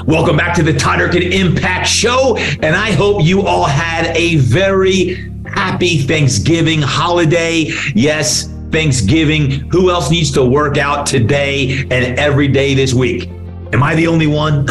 Welcome back to the Todd Durkin Impact Show, and I hope you all had a very happy Thanksgiving holiday. Yes, Thanksgiving. Who else needs to work out today and every day this week? Am I the only one?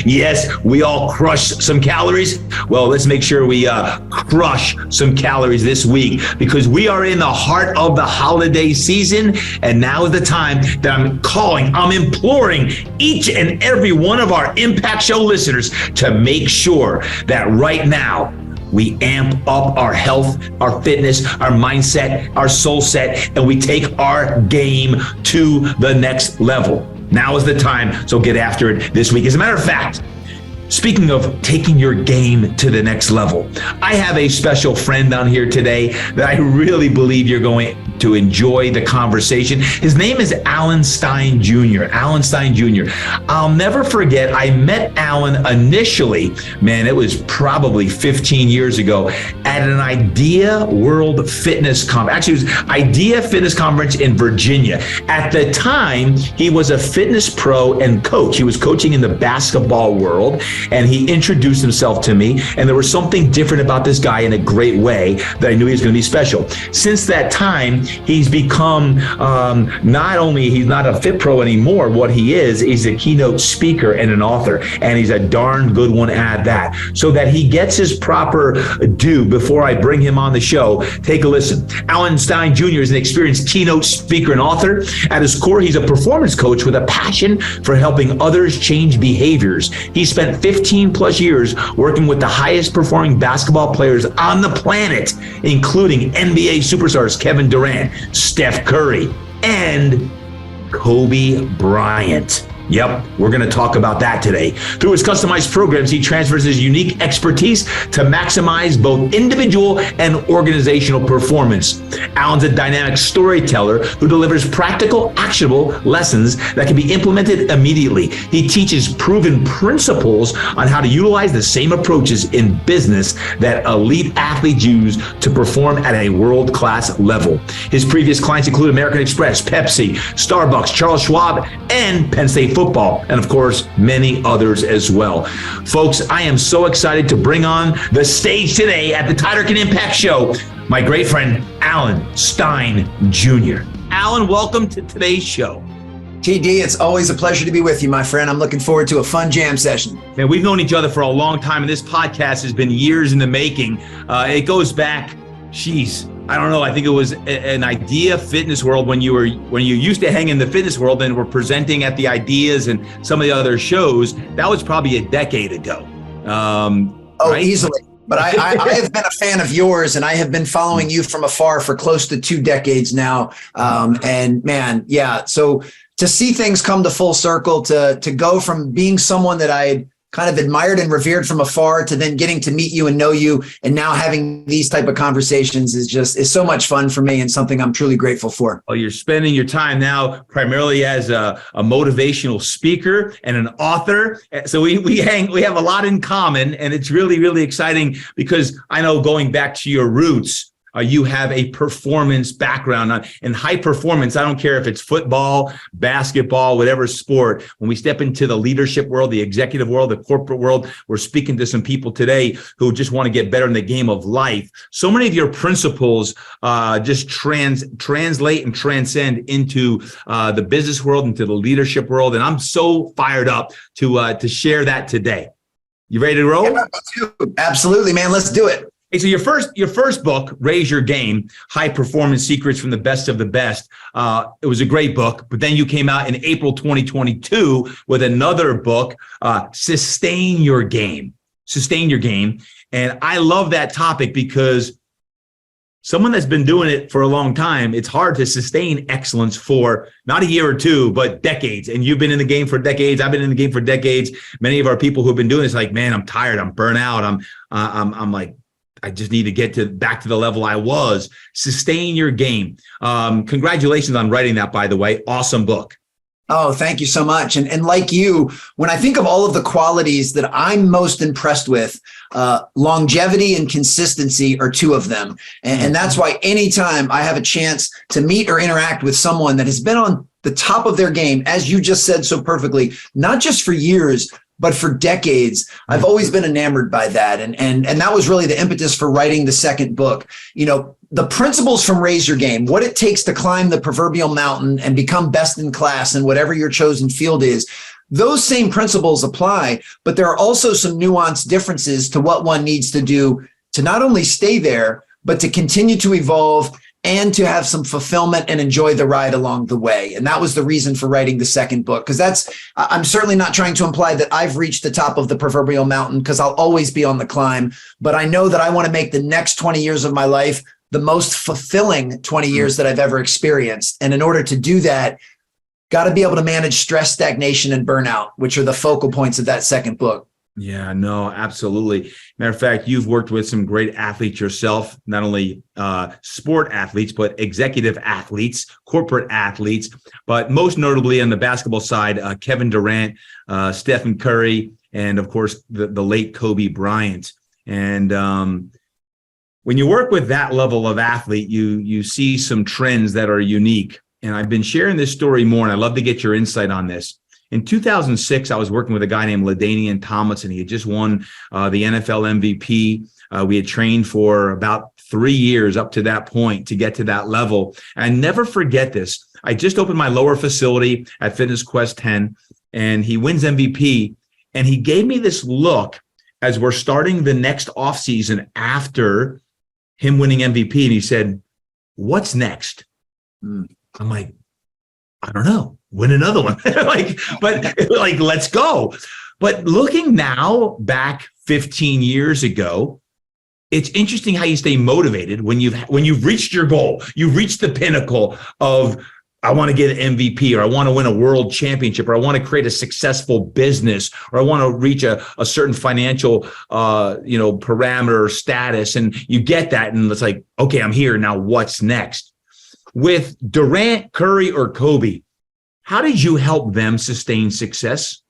Yes, we all crush some calories. Well, let's make sure we crush some calories this week, because we are in the heart of the holiday season. And now is the time that I'm imploring each and every one of our Impact Show listeners to make sure that right now we amp up our health, our fitness, our mindset, our soul set, and we take our game to the next level. Now is the time, so get after it this week. As a matter of fact, speaking of taking your game to the next level, I have a special friend on here today that I really believe you're going to enjoy the conversation. His name is Stein Jr. Stein Jr. I'll never forget, I met Alan initially, man, it was probably 15 years ago, at an Idea World Fitness Conference. Actually, it was Idea Fitness Conference in Virginia. At the time, he was a fitness pro and coach. He was coaching in the basketball world, and he introduced himself to me, and there was something different about this guy in a great way that I knew he was going to be special. Since that time, he's become he's not a fit pro anymore. What he is, he's a keynote speaker and an author, and he's a darn good one at that. So that he gets his proper due before I bring him on the show, take a listen. Stein Jr. is an experienced keynote speaker and author. At his core, he's a performance coach with a passion for helping others change behaviors. He spent 15 plus years working with the highest performing basketball players on the planet, including NBA superstars Kevin Durant, Steph Curry, and Kobe Bryant. Yep, we're going to talk about that today. Through his customized programs, he transfers his unique expertise to maximize both individual and organizational performance. Alan's a dynamic storyteller who delivers practical, actionable lessons that can be implemented immediately. He teaches proven principles on how to utilize the same approaches in business that elite athletes use to perform at a world-class level. His previous clients include American Express, Pepsi, Starbucks, Charles Schwab, and Penn State football, and of course, many others as well. Folks, I am so excited to bring on the stage today at the Todd Durkin Impact Show, my great friend, Stein Jr. Alan, welcome to today's show. TD, it's always a pleasure to be with you, my friend. I'm looking forward to a fun jam session. Man, we've known each other for a long time, and this podcast has been years in the making. It goes back, I don't know. I think it was an Idea Fitness World when you used to hang in the fitness world and were presenting at the Ideas and some of the other shows. That was probably a decade ago. Right? Easily. But I have been a fan of yours, and I have been following you from afar for close to 2 decades now. And man, yeah. So to see things come to full circle, to go from being someone that I had kind of admired and revered from afar to then getting to meet you and know you, and now having these type of conversations is so much fun for me, and something I'm truly grateful for. Well, you're spending your time now primarily as a motivational speaker and an author. So we have a lot in common, and it's really, really exciting, because I know, going back to your roots, you have a performance background in high performance. I don't care if it's football, basketball, whatever sport. When we step into the leadership world, the executive world, the corporate world, we're speaking to some people today who just want to get better in the game of life. So many of your principles just translate and transcend into the business world, into the leadership world. And I'm so fired up to share that today. You ready to roll? Yeah, absolutely, man. Let's do it. Hey, so your first book, Raise Your Game, High Performance Secrets from the Best of the Best. It was a great book, but then you came out in April 2022 with another book, Sustain Your Game. Sustain Your Game. And I love that topic, because someone that's been doing it for a long time, it's hard to sustain excellence for not a year or two, but decades. And you've been in the game for decades. I've been in the game for decades. Many of our people who've been doing this, like, man, I'm tired. I'm burnt out. I'm like, I just need to get back to the level I was. Sustain Your Game. Congratulations on writing that, by the way. Awesome book. Oh, thank you so much. And like you, when I think of all of the qualities that I'm most impressed with, longevity and consistency are 2 of them. And that's why anytime I have a chance to meet or interact with someone that has been on the top of their game, as you just said so perfectly, not just for years, But for decades, I've always been enamored by that. And that was really the impetus for writing the second book. You know, the principles from Raise Your Game, what it takes to climb the proverbial mountain and become best in class in whatever your chosen field is. Those same principles apply, but there are also some nuanced differences to what one needs to do to not only stay there, but to continue to evolve and to have some fulfillment and enjoy the ride along the way. And that was the reason for writing the second book, because I'm certainly not trying to imply that I've reached the top of the proverbial mountain, because I'll always be on the climb. But I know that I want to make the next 20 years of my life the most fulfilling 20 years that I've ever experienced. And in order to do that, got to be able to manage stress, stagnation, and burnout, which are the focal points of that second book. Yeah, no, absolutely. Matter of fact, you've worked with some great athletes yourself, not only sport athletes, but executive athletes, corporate athletes, but most notably on the basketball side, Kevin Durant, Steph Curry, and of course, the late Kobe Bryant. And when you work with that level of athlete, you see some trends that are unique. And I've been sharing this story more, and I'd love to get your insight on this. In 2006, I was working with a guy named LaDainian Tomlinson. He had just won the NFL MVP. We had trained for about 3 years up to that point to get to that level. And I never forget this. I just opened my lower facility at Fitness Quest 10, and he wins MVP. And he gave me this look as we're starting the next offseason after him winning MVP. And he said, "What's next?" I'm like, "I don't know. Win another one." But let's go. But looking now back 15 years ago, it's interesting how you stay motivated when you've reached your goal. You've reached the pinnacle of, I want to get an MVP, or I want to win a world championship, or I want to create a successful business, or I want to reach a certain financial parameter or status. And you get that, and it's like, okay, I'm here. Now what's next? With Durant, Curry, or Kobe, how did you help them sustain success?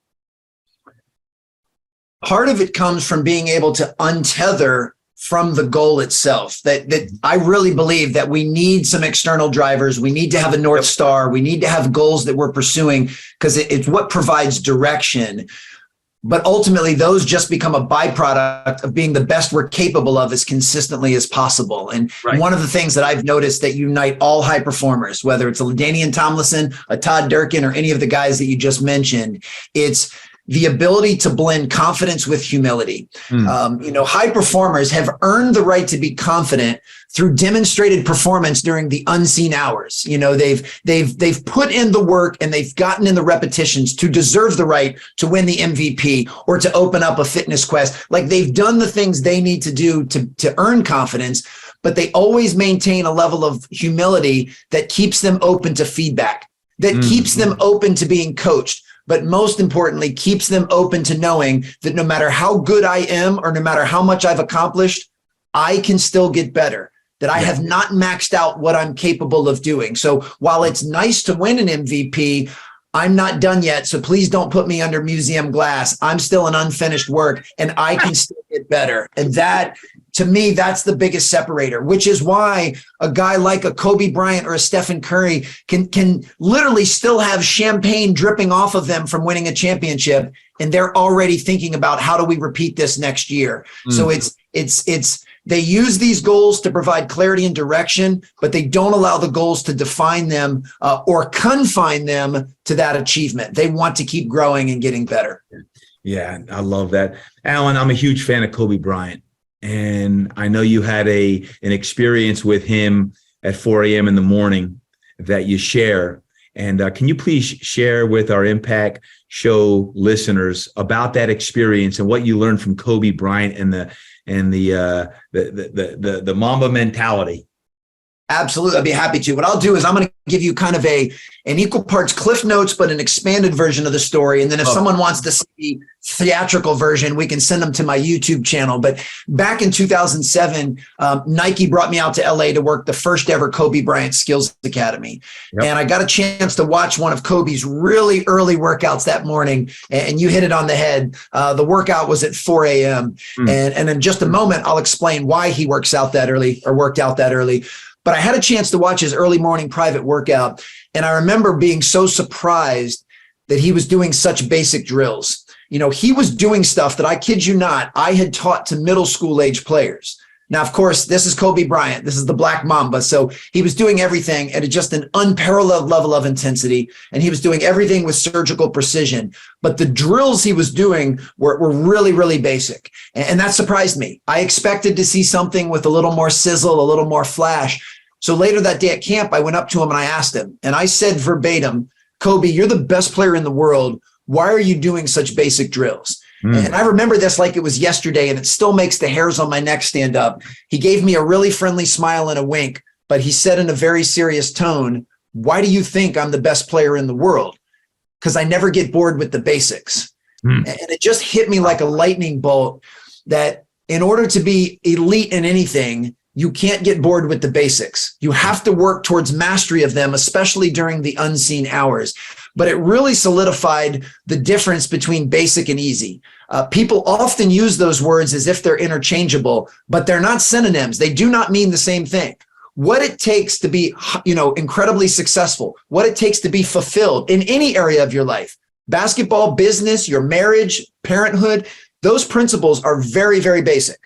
Part of it comes from being able to untether from the goal itself. That I really believe that we need some external drivers. We need to have a North Star. We need to have goals that we're pursuing, because it's what provides direction. But ultimately, those just become a byproduct of being the best we're capable of as consistently as possible. And One of the things that I've noticed that unite all high performers, whether it's a LaDainian Tomlinson, a Todd Durkin, or any of the guys that you just mentioned, it's the ability to blend confidence with humility. High performers have earned the right to be confident through demonstrated performance during the unseen hours. They've put in the work, and they've gotten in the repetitions to deserve the right to win the MVP or to open up a Fitness Quest. Like, they've done the things they need to do to earn confidence, but they always maintain a level of humility that keeps them open to feedback, that keeps them open to being coached, but most importantly, keeps them open to knowing that no matter how good I am, or no matter how much I've accomplished, I can still get better, that I have not maxed out what I'm capable of doing. So while it's nice to win an MVP, I'm not done yet. So please don't put me under museum glass. I'm still an unfinished work, and I can still get better. And that, to me, that's the biggest separator, which is why a guy like a Kobe Bryant or a Stephen Curry can literally still have champagne dripping off of them from winning a championship, and they're already thinking about, how do we repeat this next year? So they use these goals to provide clarity and direction, but they don't allow the goals to define them or confine them to that achievement. They want to keep growing and getting better. Yeah, I love that. Alan, I'm a huge fan of Kobe Bryant. And I know you had an experience with him at 4 a.m. in the morning that you share. And can you please share with our Impact Show listeners about that experience and what you learned from Kobe Bryant and the Mamba mentality? Absolutely. I'd be happy to. What I'll do is I'm going to give you kind of an equal parts Cliff Notes, but an expanded version of the story. And then if someone wants to see the theatrical version, we can send them to my YouTube channel. But back in 2007, Nike brought me out to LA to work the first ever Kobe Bryant Skills Academy. And I got a chance to watch one of Kobe's really early workouts that morning. And you hit it on the head. The workout was at 4 a.m. And in just a moment, I'll explain why he worked out that early. But I had a chance to watch his early morning private workout. And I remember being so surprised that he was doing such basic drills. he was doing stuff that, I kid you not, I had taught to middle school age players. Now, of course, this is Kobe Bryant. This is the Black Mamba. So he was doing everything at just an unparalleled level of intensity, and he was doing everything with surgical precision. But the drills he was doing were really, really basic. And that surprised me. I expected to see something with a little more sizzle, a little more flash. So later that day at camp, I went up to him and I asked him, and I said verbatim, Kobe, you're the best player in the world. Why are you doing such basic drills? And I remember this like it was yesterday, and it still makes the hairs on my neck stand up. He gave me a really friendly smile and a wink, but he said in a very serious tone, why do you think I'm the best player in the world? Because I never get bored with the basics. And it just hit me like a lightning bolt that in order to be elite in anything, you can't get bored with the basics. You have to work towards mastery of them, especially during the unseen hours. But it really solidified the difference between basic and easy. People often use those words as if they're interchangeable, but they're not synonyms. They do not mean the same thing. What it takes to be, incredibly successful, what it takes to be fulfilled in any area of your life, basketball, business, your marriage, parenthood, those principles are very, very basic.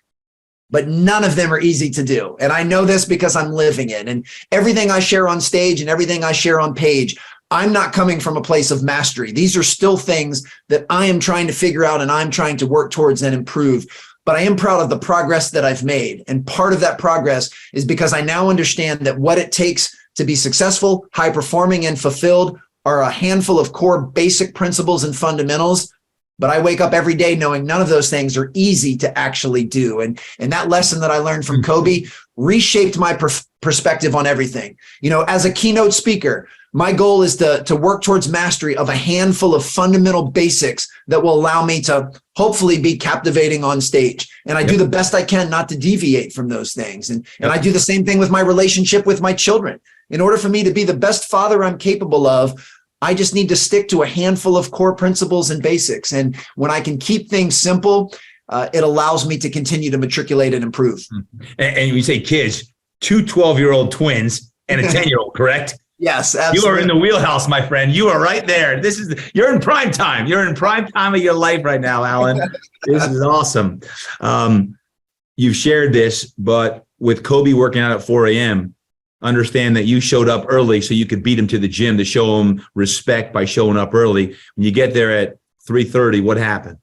But none of them are easy to do. And I know this because I'm living it. And everything I share on stage and everything I share on page, I'm not coming from a place of mastery. These are still things that I am trying to figure out and I'm trying to work towards and improve. But I am proud of the progress that I've made. And part of that progress is because I now understand that what it takes to be successful, high performing, and fulfilled are a handful of core basic principles and fundamentals. But I wake up every day knowing none of those things are easy to actually do. And that lesson that I learned from Kobe reshaped my perspective on everything. As a keynote speaker, my goal is to work towards mastery of a handful of fundamental basics that will allow me to hopefully be captivating on stage. And I do the best I can not to deviate from those things. And I do the same thing with my relationship with my children. In order for me to be the best father I'm capable of, I just need to stick to a handful of core principles and basics. And when I can keep things simple, it allows me to continue to matriculate and improve. And you say kids, 2 12-year-old twins and a 10-year-old, correct? Yes, absolutely. You are in the wheelhouse, my friend. You are right there. You're in prime time. You're in prime time of your life right now, Alan. This is awesome. You've shared this, but with Kobe working out at 4 a.m., understand that you showed up early so you could beat him to the gym to show him respect by showing up early. When you get there at 3:30, what happened?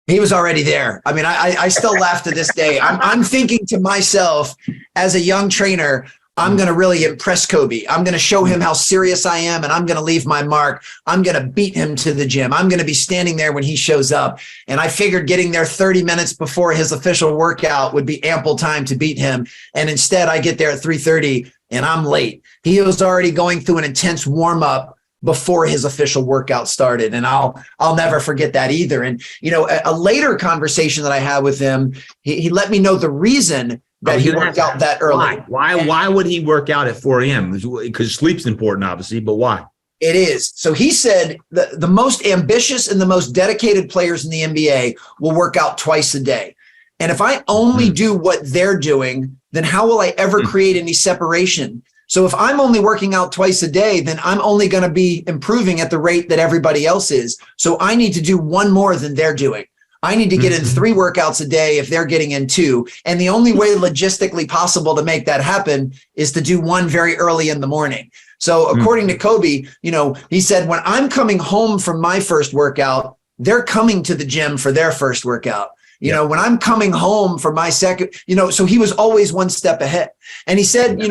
He was already there. I mean, I still laugh to this day. I'm thinking to myself as a young trainer, I'm going to really impress Kobe. I'm going to show him how serious I am, and I'm going to leave my mark. I'm going to beat him to the gym. I'm going to be standing there when he shows up. And I figured getting there 30 minutes before his official workout would be ample time to beat him. And instead, I get there at 3:30 and I'm late. He was already going through an intense warm-up before his official workout started. And I'll never forget that either. And, a later conversation that I had with him, he let me know the reason that he worked out that early. Why would he work out at 4 a.m.? Because sleep's important, obviously, but why? It is. So he said the most ambitious and the most dedicated players in the NBA will work out twice a day. And if I only do what they're doing, then how will I ever create any separation? So if I'm only working out twice a day, then I'm only going to be improving at the rate that everybody else is. So I need to do one more than they're doing. I need to get in 3 workouts a day if they're getting in 2. And the only way logistically possible to make that happen is to do one very early in the morning. So according to Kobe, he said, when I'm coming home from my first workout, they're coming to the gym for their first workout. When I'm coming home for my second, so he was always one step ahead. And he said,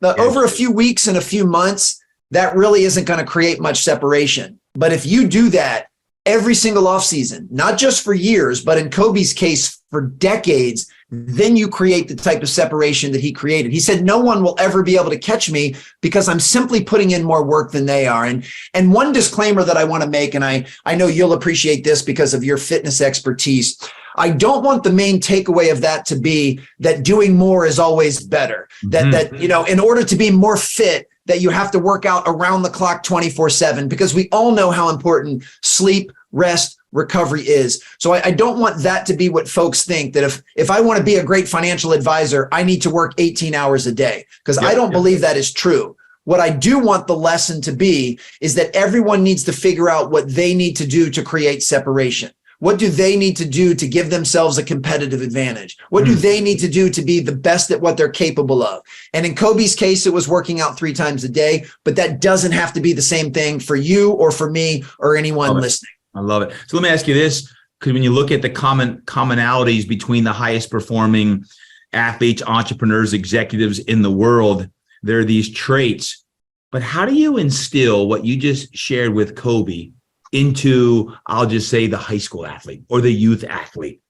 over a few weeks and a few months, that really isn't going to create much separation. But if you do that every single offseason, not just for years, but in Kobe's case, for decades, then you create the type of separation that he created. He said, no one will ever be able to catch me because I'm simply putting in more work than they are. And one disclaimer that I want to make, and I know you'll appreciate this because of your fitness expertise, I don't want the main takeaway of that to be that doing more is always better. That in order to be more fit, that you have to work out around the clock 24/7, because we all know how important sleep, rest, recovery is. So I don't want that to be what folks think, that if I want to be a great financial advisor, I need to work 18 hours a day, because I don't believe that is true. What I do want the lesson to be is that everyone needs to figure out what they need to do to create separation. What do they need to do to give themselves a competitive advantage? What do they need to do to be the best at what they're capable of? And in Kobe's case, it was working out 3 times a day, but that doesn't have to be the same thing for you or for me or anyone listening. I love it. So let me ask you this, because when you look at the commonalities between the highest performing athletes, entrepreneurs, executives in the world, there are these traits. But how do you instill what you just shared with Kobe into, I'll just say, the high school athlete or the youth athlete?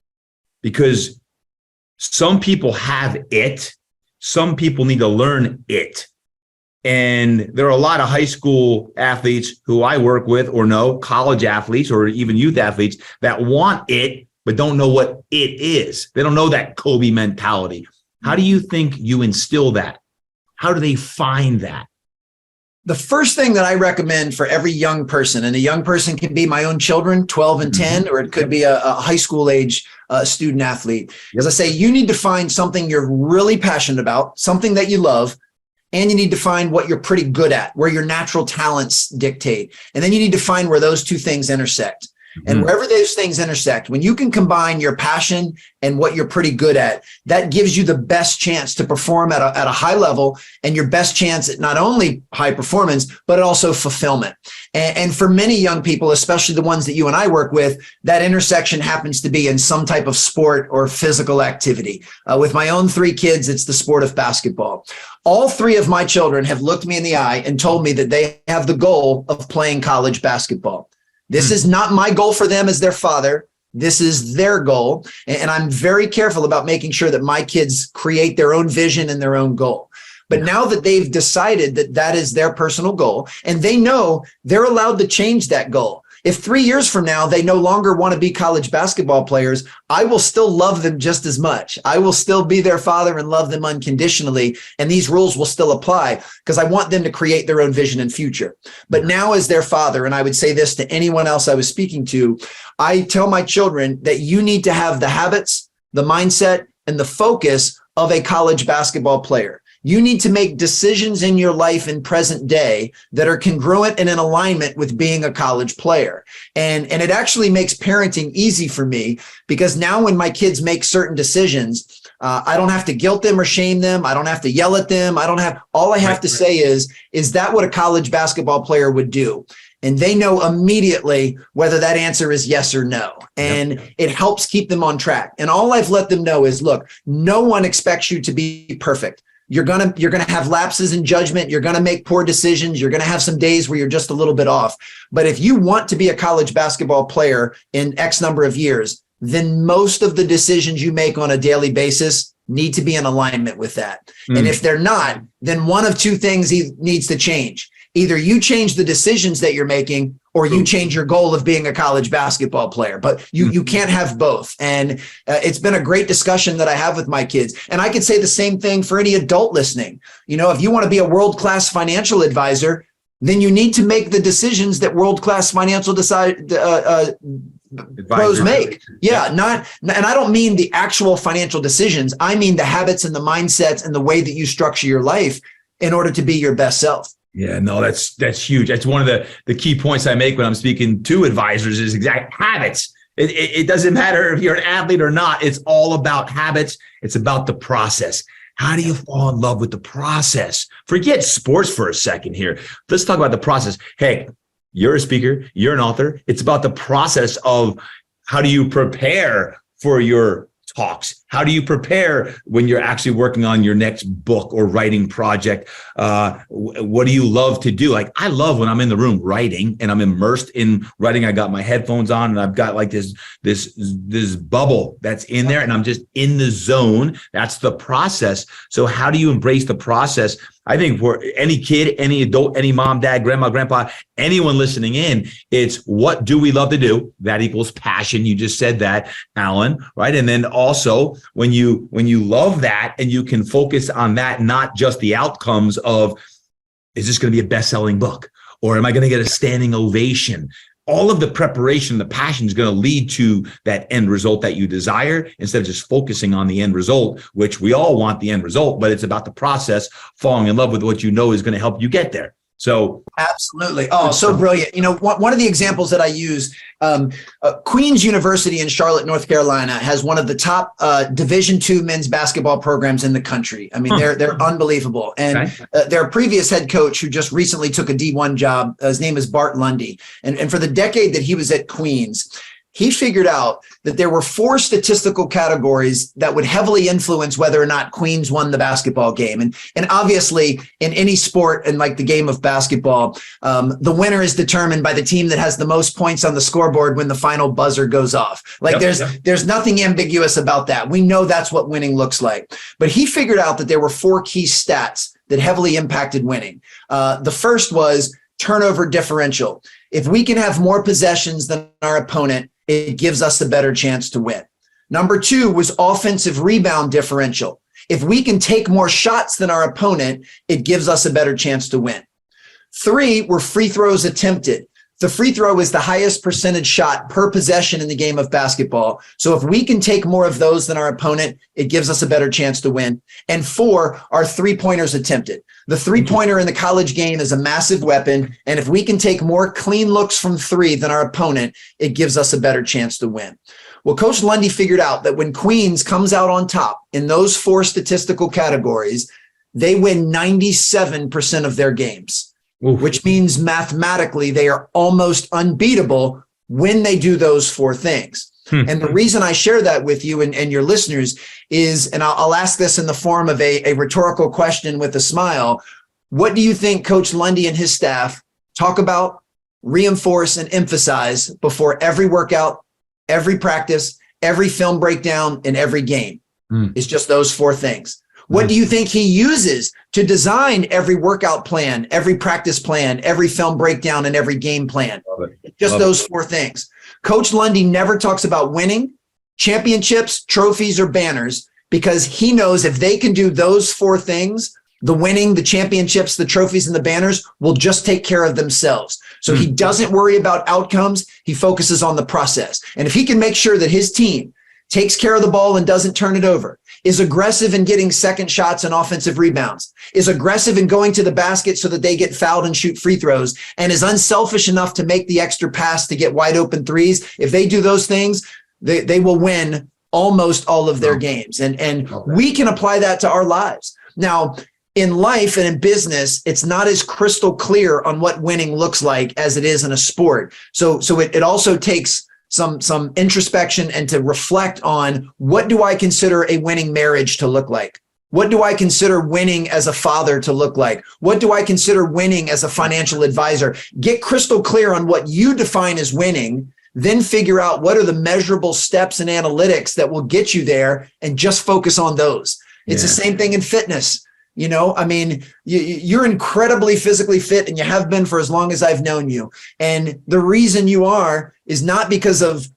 Because some people have it, some people need to learn it. And there are a lot of high school athletes who I work with or know, college athletes or even youth athletes that want it, but don't know what it is. They don't know that Kobe mentality. How do you think you instill that? How do they find that? The first thing that I recommend for every young person, and a young person can be my own children, 12 and 10, or it could be a high school age student athlete. As I say, you need to find something you're really passionate about, something that you love, and you need to find what you're pretty good at, where your natural talents dictate. And then you need to find where those two things intersect. And wherever those things intersect, when you can combine your passion and what you're pretty good at, that gives you the best chance to perform at a high level, and your best chance at not only high performance, but also fulfillment. And for many young people, especially the ones that you and I work with, that intersection happens to be in some type of sport or physical activity. With my own 3 kids, it's the sport of basketball. All 3 of my children have looked me in the eye and told me that they have the goal of playing college basketball. This is not my goal for them as their father. This is their goal. And I'm very careful about making sure that my kids create their own vision and their own goal. But now that they've decided that that is their personal goal, and they know they're allowed to change that goal. If 3 years from now, they no longer want to be college basketball players, I will still love them just as much. I will still be their father and love them unconditionally. And these rules will still apply because I want them to create their own vision and future. But now as their father, and I would say this to anyone else I was speaking to, I tell my children that you need to have the habits, the mindset, and the focus of a college basketball player. You need to make decisions in your life in present day that are congruent and in alignment with being a college player. And it actually makes parenting easy for me, because now when my kids make certain decisions, I don't have to guilt them or shame them. I don't have to yell at them. All I have to say is that what a college basketball player would do? And they know immediately whether that answer is yes or no. And it helps keep them on track. And all I've let them know is, look, no one expects you to be perfect. You're gonna have lapses in judgment. You're gonna make poor decisions. You're gonna have some days where you're just a little bit off. But if you want to be a college basketball player in X number of years, then most of the decisions you make on a daily basis need to be in alignment with that. And if they're not, then one of 2 things needs to change. Either you change the decisions that you're making, or you change your goal of being a college basketball player. But you can't have both. And it's been a great discussion that I have with my kids. And I could say the same thing for any adult listening. You know, if you want to be a world-class financial advisor, then you need to make the decisions that world-class financial pros make. And I don't mean the actual financial decisions. I mean the habits and the mindsets and the way that you structure your life in order to be your best self. Yeah, no, that's huge. That's one of the key points I make when I'm speaking to advisors is exact habits. It doesn't matter if you're an athlete or not. It's all about habits. It's about the process. How do you fall in love with the process? Forget sports for a second here. Let's talk about the process. Hey, you're a speaker, you're an author. It's about the process of how do you prepare for your talks? How do you prepare when you're actually working on your next book or writing project? What do you love to do? Like, I love when I'm in the room writing and I'm immersed in writing. I got my headphones on and I've got like this bubble that's in there and I'm just in the zone. That's the process. So how do you embrace the process? I think for any kid, any adult, any mom, dad, grandma, grandpa, anyone listening in, it's what do we love to do? That equals passion. You just said that, Alan, right? And then also when you love that and you can focus on that, not just the outcomes of, is this going to be a best-selling book? Or am I going to get a standing ovation? all of the preparation, the passion is going to lead to that end result that you desire, instead of just focusing on the end result, which we all want the end result, but it's about the process, falling in love with what you know is going to help you get there. So absolutely. Oh, so brilliant. You know, one of the examples that I use, Queens University in Charlotte, North Carolina has one of the top Division II men's basketball programs in the country. I mean, they're unbelievable. And their previous head coach, who just recently took a D1 job, his name is Bart Lundy. And for the decade that he was at Queens, he figured out that there were 4 statistical categories that would heavily influence whether or not Queens won the basketball game. And obviously, in any sport, and like the game of basketball, the winner is determined by the team that has the most points on the scoreboard when the final buzzer goes off. Like there's nothing ambiguous about that. We know that's what winning looks like. But he figured out that there were 4 key stats that heavily impacted winning. The first was turnover differential. If we can have more possessions than our opponent, it gives us a better chance to win. Number 2 was offensive rebound differential. If we can take more shots than our opponent, it gives us a better chance to win. 3 were free throws attempted. The free throw is the highest percentage shot per possession in the game of basketball. So if we can take more of those than our opponent, it gives us a better chance to win. And 4 are 3-pointers attempted. The 3-pointer in the college game is a massive weapon. And if we can take more clean looks from 3 than our opponent, it gives us a better chance to win. Well, Coach Lundy figured out that when Queens comes out on top in those 4 statistical categories, they win 97% of their games. Oof. Which means mathematically they are almost unbeatable when they do those 4 things. And the reason I share that with you and your listeners is, and I'll ask this in the form of a rhetorical question with a smile, what do you think Coach Lundy and his staff talk about, reinforce, and emphasize before every workout, every practice, every film breakdown, and every game? It's just those 4 things. What do you think he uses to design every workout plan, every practice plan, every film breakdown, and every game plan? Just those 4 things. Coach Lundy never talks about winning, championships, trophies, or banners, because he knows if they can do those 4 things, the winning, the championships, the trophies, and the banners will just take care of themselves. So he doesn't worry about outcomes. He focuses on the process. And if he can make sure that his team takes care of the ball and doesn't turn it over, is aggressive in getting second shots and offensive rebounds, is aggressive in going to the basket so that they get fouled and shoot free throws, and is unselfish enough to make the extra pass to get wide open threes. If they do those things, they will win almost all of their games. And we can apply that to our lives. Now, in life and in business, it's not as crystal clear on what winning looks like as it is in a sport. So it also takes some introspection and to reflect on, what do I consider a winning marriage to look like? What do I consider winning as a father to look like? What do I consider winning as a financial advisor? Get crystal clear on what you define as winning, then figure out what are the measurable steps and analytics that will get you there, and just focus on those. It's the same thing in fitness. You know, I mean, you're incredibly physically fit, and you have been for as long as I've known you. And the reason you are is not because of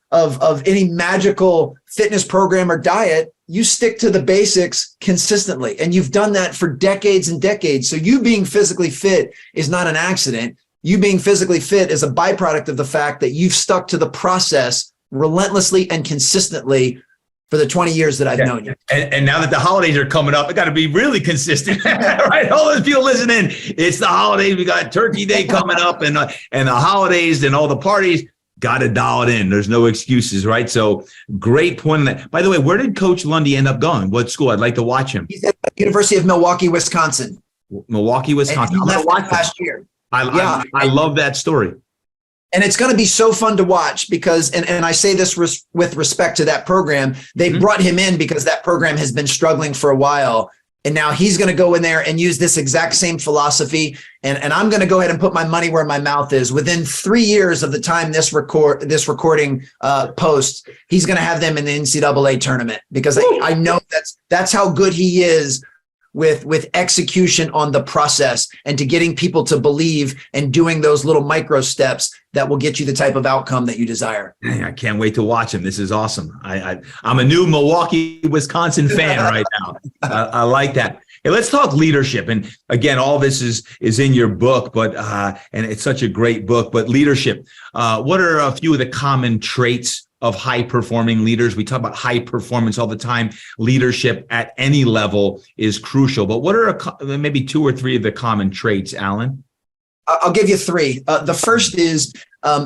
any magical fitness program or diet. You stick to the basics consistently, and you've done that for decades and decades. So you being physically fit is not an accident. You being physically fit is a byproduct of the fact that you've stuck to the process relentlessly and consistently for the 20 years that I've known you. And now that the holidays are coming up, I got to be really consistent, right? All those people listening, it's the holidays. We got Turkey Day coming up, and the holidays and all the parties. Got to dial it in. There's no excuses, right? So great point. By the way, where did Coach Lundy end up going? What school? I'd like to watch him. He's at the University of Milwaukee, Wisconsin. Milwaukee, Wisconsin. And he left last year. I love that story. And it's going to be so fun to watch because, and I say this with respect to that program, they brought him in because that program has been struggling for a while. And now he's going to go in there and use this exact same philosophy. And I'm going to go ahead and put my money where my mouth is. Within 3 years of the time this recording posts, he's going to have them in the NCAA tournament, because I know that's how good he is with execution on the process and to getting people to believe and doing those little micro steps that will get you the type of outcome that you desire. Dang, I can't wait to watch him. This is awesome. I'm a new Milwaukee, Wisconsin fan right now. I like that. Hey, let's talk leadership. And again, all this is in your book, but and it's such a great book. But leadership, what are a few of the common traits of high-performing leaders? We talk about high performance all the time. Leadership at any level is crucial. But what are maybe 2 or 3 of the common traits, Alan? I'll give you 3. The first is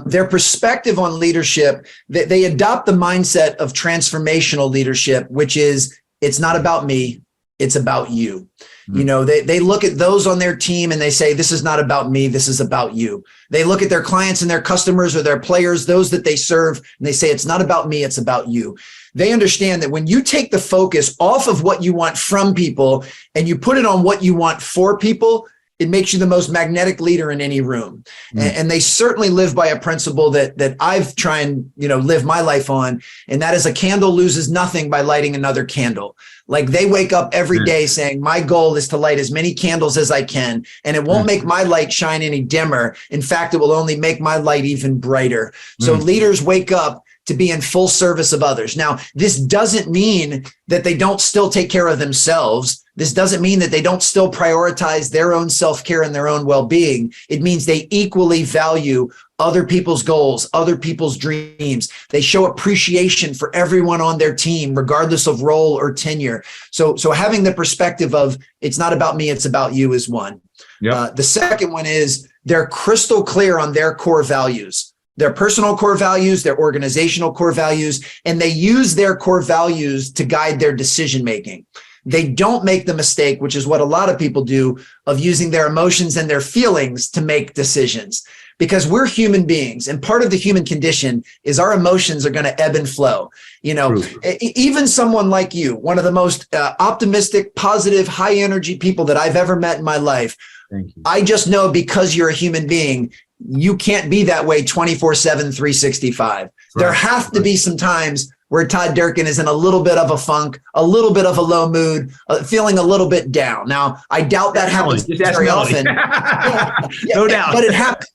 their perspective on leadership. They adopt the mindset of transformational leadership, which is it's not about me, it's about you. You know, they look at those on their team and they say, this is not about me, this is about you. They look at their clients and their customers or their players, those that they serve, and they say, it's not about me, it's about you. They understand that when you take the focus off of what you want from people and you put it on what you want for people, it makes you the most magnetic leader in any room. And they certainly live by a principle that I've tried and, live my life on. And that is a candle loses nothing by lighting another candle. Like they wake up every day saying, my goal is to light as many candles as I can. And it won't make my light shine any dimmer. In fact, it will only make my light even brighter. So leaders wake up to be in full service of others. Now, this doesn't mean that they don't still take care of themselves. This doesn't mean that they don't still prioritize their own self-care and their own well-being. It means they equally value other people's goals, other people's dreams. They show appreciation for everyone on their team, regardless of role or tenure. So having the perspective of it's not about me, it's about you is one. The second one is they're crystal clear on their core values. Their personal core values, their organizational core values, and they use their core values to guide their decision-making. They don't make the mistake, which is what a lot of people do, of using their emotions and their feelings to make decisions. Because we're human beings, and part of the human condition is our emotions are going to ebb and flow. Even someone like you, one of the most optimistic, positive, high energy people that I've ever met in my life. Thank you. I just know because you're a human being, you can't be that way 24/7, 365. Right. There have to be some times where Todd Durkin is in a little bit of a funk, a little bit of a low mood, feeling a little bit down. Now, I doubt that happens very often. No doubt. But it happens.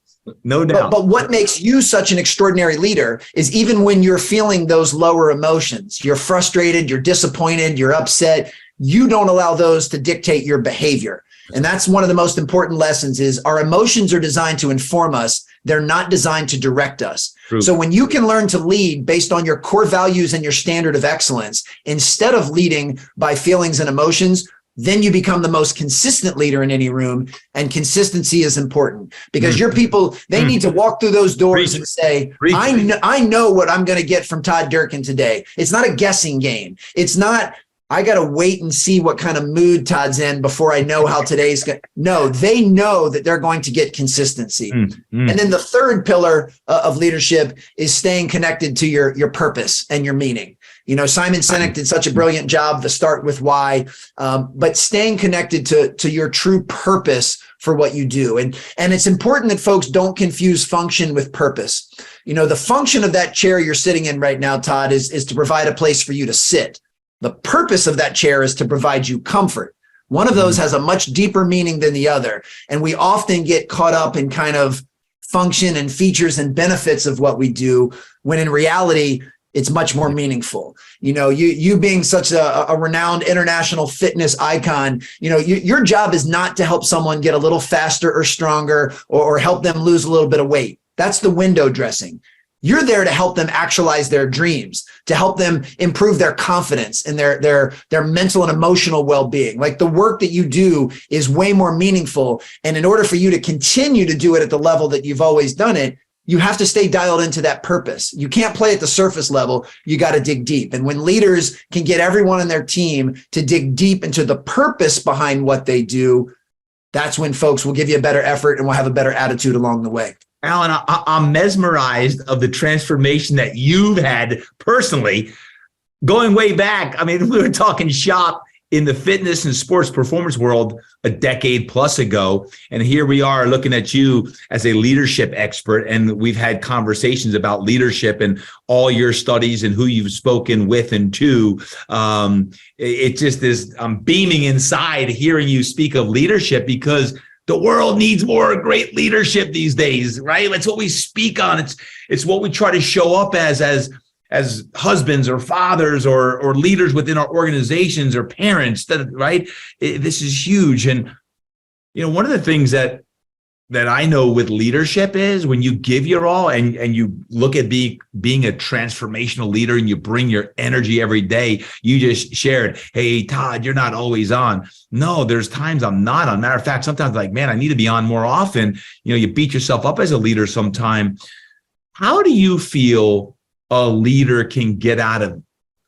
No doubt. But what makes you such an extraordinary leader is even when you're feeling those lower emotions, you're frustrated, you're disappointed, you're upset, you don't allow those to dictate your behavior. And that's one of the most important lessons is our emotions are designed to inform us. They're not designed to direct us. True. So when you can learn to lead based on your core values and your standard of excellence, instead of leading by feelings and emotions, then you become the most consistent leader in any room. And consistency is important because your people, they need to walk through those doors and say, I know what I'm going to get from Todd Durkin today. It's not a guessing game. It's not, I got to wait and see what kind of mood Todd's in before I know how today's going. No, they know that they're going to get consistency. And then the third pillar of leadership is staying connected to your purpose and your meaning. Simon Sinek did such a brilliant job to start with why, but staying connected to your true purpose for what you do. And it's important that folks don't confuse function with purpose. The function of that chair you're sitting in right now, Todd, is to provide a place for you to sit. The purpose of that chair is to provide you comfort. One of those has a much deeper meaning than the other. And we often get caught up in kind of function and features and benefits of what we do, when in reality, it's much more meaningful. You being such a renowned international fitness icon, your job is not to help someone get a little faster or stronger or help them lose a little bit of weight. That's the window dressing. You're there to help them actualize their dreams, to help them improve their confidence and their mental and emotional well-being. Like the work that you do is way more meaningful. And in order for you to continue to do it at the level that you've always done it, you have to stay dialed into that purpose. You can't play at the surface level. You got to dig deep. And when leaders can get everyone on their team to dig deep into the purpose behind what they do, that's when folks will give you a better effort and will have a better attitude along the way. Alan, I'm mesmerized of the transformation that you've had personally going way back. I mean, we were talking shop in the fitness and sports performance world a decade plus ago. And here we are looking at you as a leadership expert. And we've had conversations about leadership and all your studies and who you've spoken with and to. It just is, I'm beaming inside hearing you speak of leadership because the world needs more great leadership these days, right? That's what we speak on. It's what we try to show up as as husbands or fathers or leaders within our organizations or parents, right? This is huge. And, one of the things that I know with leadership is when you give your all and you look at being a transformational leader and you bring your energy every day. You just shared, hey, Todd, you're not always on. No, there's times I'm not on. Matter of fact, sometimes like, man, I need to be on more often. You beat yourself up as a leader sometime. How do you feel a leader can get out of,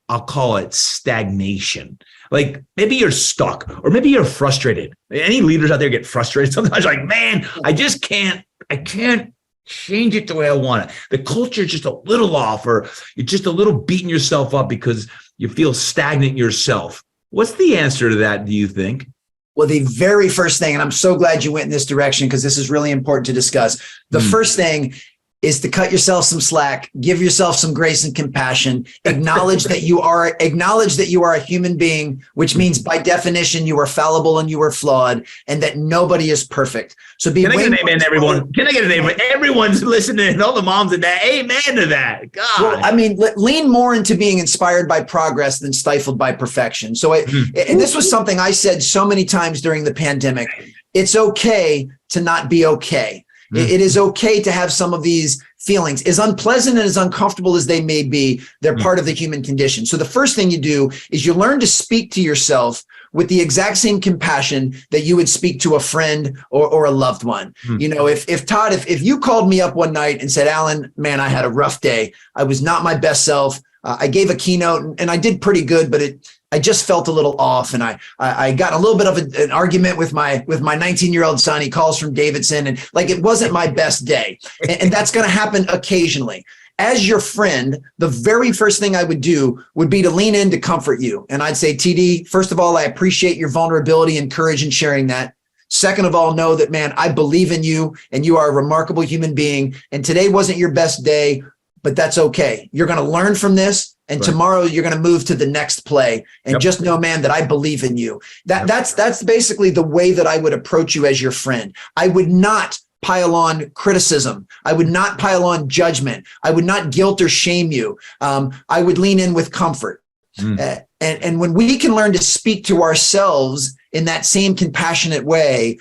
I'll call it stagnation? Like maybe you're stuck or maybe you're frustrated. Any leaders out there get frustrated sometimes, like, man, I can't change it the way I want it. The culture is just a little off, or you're just a little beating yourself up because you feel stagnant yourself. What's the answer to that, do you think? Well, the very first thing, and I'm so glad you went in this direction because this is really important to discuss. The first thing is to cut yourself some slack, give yourself some grace and compassion, acknowledge that you are a human being, which means by definition, you are fallible and you are flawed and that nobody is perfect. So Can I get an amen, everyone? Can I get an amen? Everyone's listening, all the moms and dads, amen to that. God. Well, I mean, lean more into being inspired by progress than stifled by perfection. So, and this was something I said so many times during the pandemic. It's okay to not be okay. It is okay to have some of these feelings, as unpleasant and as uncomfortable as they may be. They're part of the human condition. So the first thing you do is you learn to speak to yourself with the exact same compassion that you would speak to a friend or a loved one. If Todd, if you called me up one night and said, Alan, man, I had a rough day. I was not my best self. I gave a keynote and I did pretty good, but I just felt a little off, and I got a little bit of an argument with my 19-year-old son. He calls from Davidson, and like it wasn't my best day, and that's going to happen occasionally. As your friend, the very first thing I would do would be to lean in to comfort you, and I'd say, TD, first of all, I appreciate your vulnerability and courage in sharing that. Second of all, know that, man, I believe in you, and you are a remarkable human being. And today wasn't your best day, but that's okay. You're going to learn from this. And tomorrow you're going to move to the next play, and just know, man, that I believe in you. That's basically the way that I would approach you as your friend. I would not pile on criticism. I would not pile on judgment. I would not guilt or shame you. I would lean in with comfort. And when we can learn to speak to ourselves in that same compassionate way,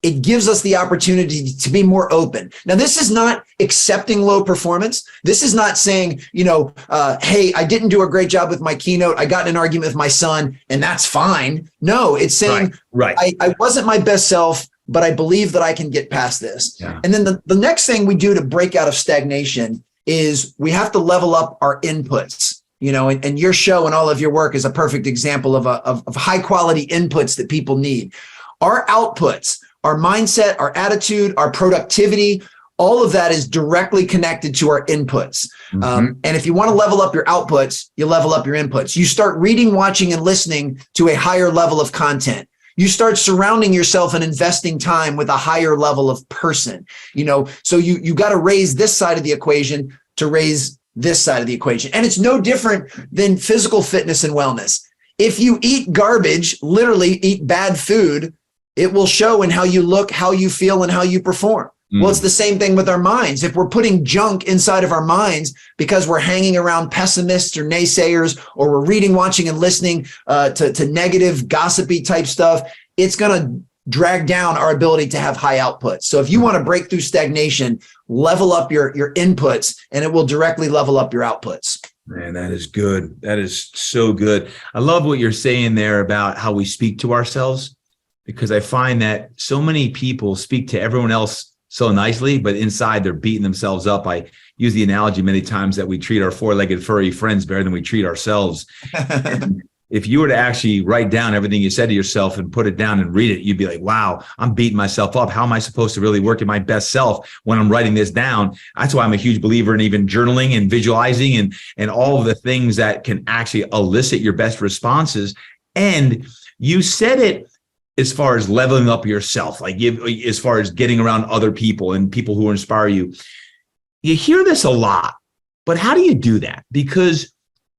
it gives us the opportunity to be more open. Now, this is not accepting low performance. This is not saying, hey, I didn't do a great job with my keynote. I got in an argument with my son, and that's fine. No, it's saying, I wasn't my best self, but I believe that I can get past this. Yeah. And then the next thing we do to break out of stagnation is we have to level up our inputs. And your show and all of your work is a perfect example of high quality inputs that people need. Our outputs, our mindset, our attitude, our productivity, all of that is directly connected to our inputs. And if you want to level up your outputs, you level up your inputs. You start reading, watching, and listening to a higher level of content. You start surrounding yourself and investing time with a higher level of person. So you got to raise this side of the equation to raise this side of the equation. And it's no different than physical fitness and wellness. If you eat garbage, literally eat bad food, it will show in how you look, how you feel, and how you perform. Well, it's the same thing with our minds. If we're putting junk inside of our minds because we're hanging around pessimists or naysayers, or we're reading, watching, and listening to negative, gossipy type stuff, it's going to drag down our ability to have high outputs. So if you want to break through stagnation, level up your inputs, and it will directly level up your outputs. Man, that is good. That is so good. I love what you're saying there about how we speak to ourselves, because I find that so many people speak to everyone else so nicely, but inside they're beating themselves up. I use the analogy many times that we treat our four-legged furry friends better than we treat ourselves. If you were to actually write down everything you said to yourself and put it down and read it, you'd be like, wow, I'm beating myself up. How am I supposed to really work at my best self when I'm writing this down? That's why I'm a huge believer in even journaling and visualizing and all of the things that can actually elicit your best responses. And you said it as far as leveling up yourself, as far as getting around other people and people who inspire you. You hear this a lot, but how do you do that? Because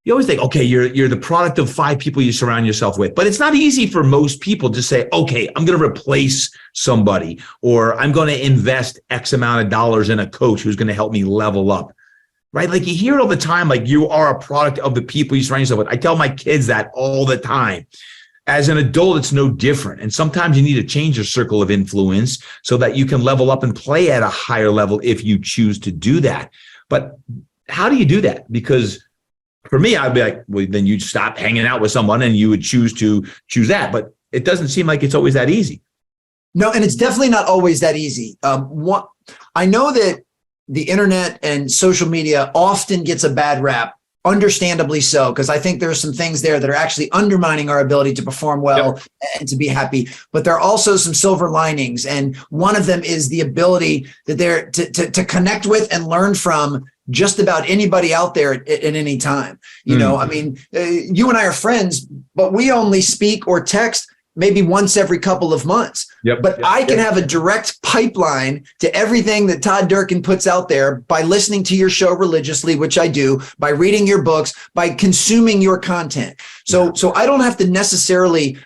you always think, okay, you're the product of 5 people you surround yourself with, but it's not easy for most people to say, okay, I'm going to replace somebody, or I'm going to invest X amount of dollars in a coach who's going to help me level up. right? Like you hear it all the time, like you are a product of the people you surround yourself with. I tell my kids that all the time. As an adult, it's no different. And sometimes you need to change your circle of influence so that you can level up and play at a higher level if you choose to do that. But how do you do that? Because for me, I'd be like, well, then you'd stop hanging out with someone and you would choose that. But it doesn't seem like it's always that easy. No, and it's definitely not always that easy. I know that the internet and social media often gets a bad rap, understandably so, because I think there are some things there that are actually undermining our ability to perform well and to be happy. But there are also some silver linings. And one of them is the ability that they're to connect with and learn from just about anybody out there at any time. You know, I mean, you and I are friends, but we only speak or text maybe once every couple of months. I can have a direct pipeline to everything that Todd Durkin puts out there by listening to your show religiously, which I do, by reading your books, by consuming your content. So I don't have to necessarily,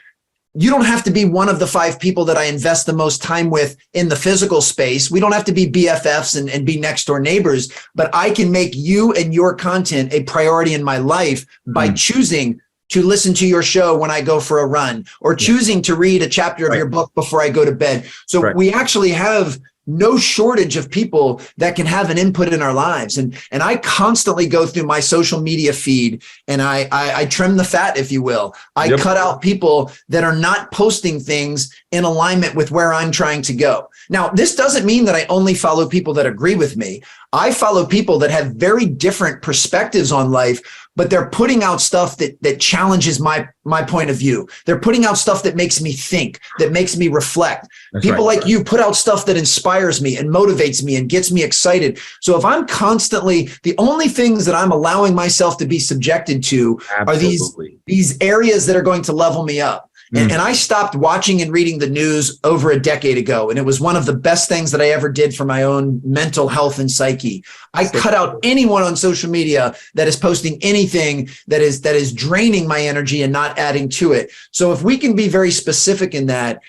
you don't have to be one of the 5 people that I invest the most time with in the physical space. We don't have to be BFFs and be next door neighbors, but I can make you and your content a priority in my life by choosing to listen to your show when I go for a run, or choosing to read a chapter of your book before I go to bed. So we actually have no shortage of people that can have an input in our lives. And I constantly go through my social media feed and I trim the fat, if you will. I cut out people that are not posting things in alignment with where I'm trying to go. Now, this doesn't mean that I only follow people that agree with me. I follow people that have very different perspectives on life, but they're putting out stuff that challenges my point of view. They're putting out stuff that makes me think, that makes me reflect. People like you put out stuff that inspires me and motivates me and gets me excited. So if I'm constantly, the only things that I'm allowing myself to be subjected to are these areas that are going to level me up. And I stopped watching and reading the news over a decade ago. And it was one of the best things that I ever did for my own mental health and psyche. I cut out anyone on social media that is posting anything that is draining my energy and not adding to it. So if we can be very specific in that,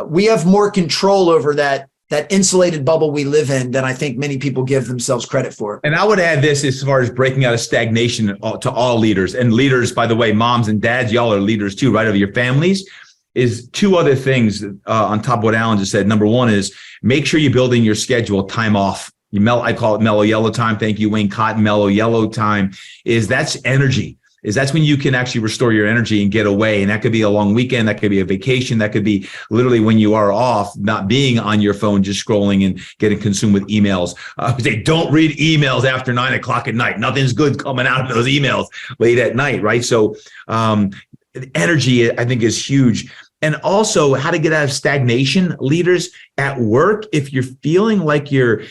we have more control over that insulated bubble we live in than I think many people give themselves credit for. And I would add this as far as breaking out of stagnation to all leaders. And leaders, by the way, moms and dads, y'all are leaders too, right, of your families, is 2 other things on top of what Alan just said. Number 1 is make sure you build in your schedule time off. I call it mellow yellow time. Thank you, Wayne Cotton. Mellow yellow time that's energy. That's when you can actually restore your energy and get away. And that could be a long weekend. That could be a vacation. That could be literally when you are off, not being on your phone, just scrolling and getting consumed with emails. They don't read emails after 9 o'clock at night. Nothing's good coming out of those emails late at night, right? So energy, I think, is huge. And also how to get out of stagnation. Leaders at work, if you're feeling like you're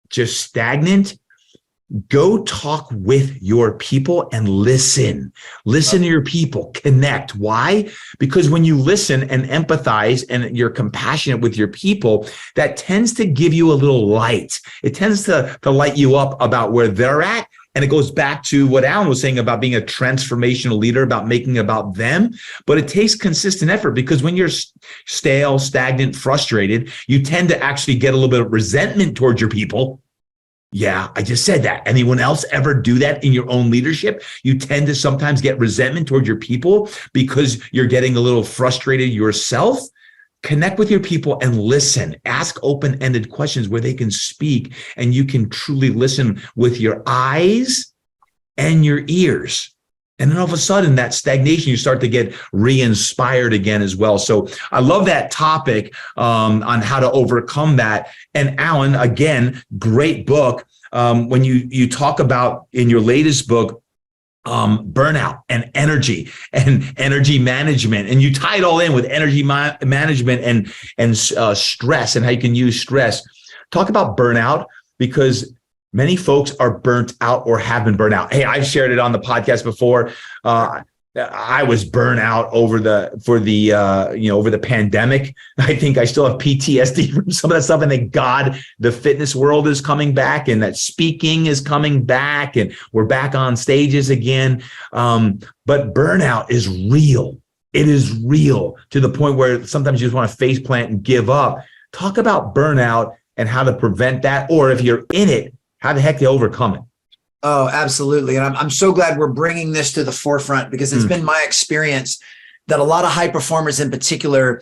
just stagnant, go talk with your people and listen to your people, connect. Why? Because when you listen and empathize and you're compassionate with your people, that tends to give you a little light. It tends to light you up about where they're at. And it goes back to what Alan was saying about being a transformational leader, about making it about them. But it takes consistent effort, because when you're stale, stagnant, frustrated, you tend to actually get a little bit of resentment towards your people. Yeah, I just said that. Anyone else ever do that in your own leadership? You tend to sometimes get resentment towards your people because you're getting a little frustrated yourself. Connect with your people and listen. Ask open-ended questions where they can speak and you can truly listen with your eyes and your ears. And then all of a sudden, that stagnation, you start to get re-inspired again as well. So I love that topic on how to overcome that. And Alan, again, great book. When you talk about in your latest book, burnout and energy management, and you tie it all in with energy management and stress and how you can use stress. Talk about burnout, because many folks are burnt out or have been burnt out. Hey, I've shared it on the podcast before. I was burnt out over the pandemic. I think I still have PTSD from some of that stuff. And thank God the fitness world is coming back and that speaking is coming back and we're back on stages again. But burnout is real. It is real to the point where sometimes you just want to face plant and give up. Talk about burnout and how to prevent that. Or if you're in it, how the heck to overcome it. Oh, absolutely. And I'm so glad we're bringing this to the forefront, because it's been my experience that a lot of high performers in particular,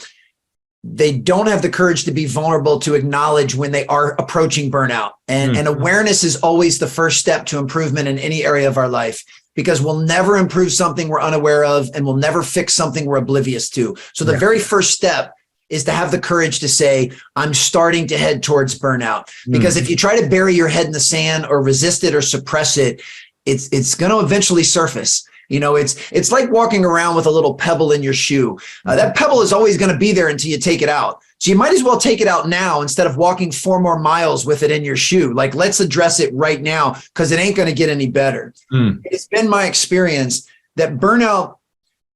they don't have the courage to be vulnerable to acknowledge when they are approaching burnout. And awareness is always the first step to improvement in any area of our life, because we'll never improve something we're unaware of, and we'll never fix something we're oblivious to. So the very first step is to have the courage to say, I'm starting to head towards burnout. Because if you try to bury your head in the sand or resist it or suppress it, it's going to eventually surface. You know, it's like walking around with a little pebble in your shoe. That pebble is always going to be there until you take it out. So you might as well take it out now instead of walking 4 more miles with it in your shoe. Like, let's address it right now, because it ain't going to get any better. It's been my experience that burnout,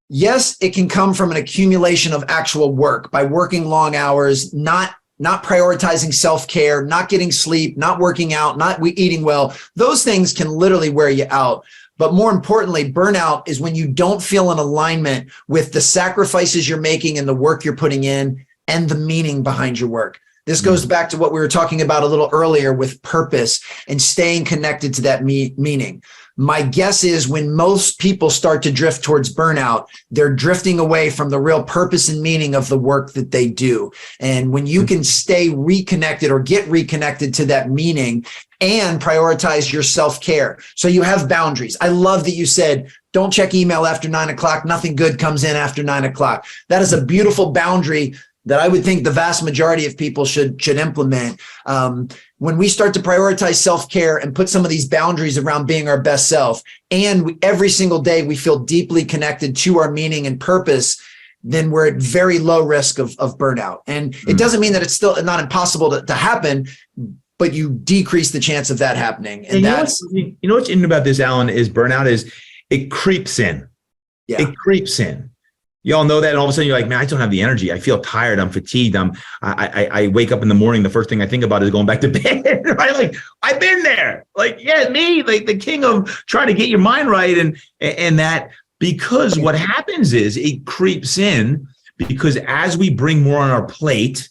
yes, it can come from an accumulation of actual work, by working long hours, not prioritizing self-care, not getting sleep, not working out, not eating well. Those things can literally wear you out. But more importantly, burnout is when you don't feel in alignment with the sacrifices you're making and the work you're putting in and the meaning behind your work. This goes back to what we were talking about a little earlier with purpose and staying connected to that meaning. My guess is when most people start to drift towards burnout, they're drifting away from the real purpose and meaning of the work that they do. And when you can stay reconnected or get reconnected to that meaning and prioritize your self-care, so you have boundaries. I love that you said, don't check email after 9 o'clock. Nothing good comes in after 9 o'clock. That is a beautiful boundary that I would think the vast majority of people should implement. When we start to prioritize self-care and put some of these boundaries around being our best self, and every single day we feel deeply connected to our meaning and purpose, then we're at very low risk of burnout. And it doesn't mean that it's still not impossible to happen, but you decrease the chance of that happening. And that's, you know what's interesting about this, Alan, is burnout is it creeps in. Yeah. It creeps in. You all know that, and all of a sudden you're like, man, I don't have the energy. I feel tired. I'm fatigued. I wake up in the morning. The first thing I think about is going back to bed. Right? Like, I've been there. Like, yeah, me, like the king of trying to get your mind right, and that, because what happens is it creeps in, because as we bring more on our plate,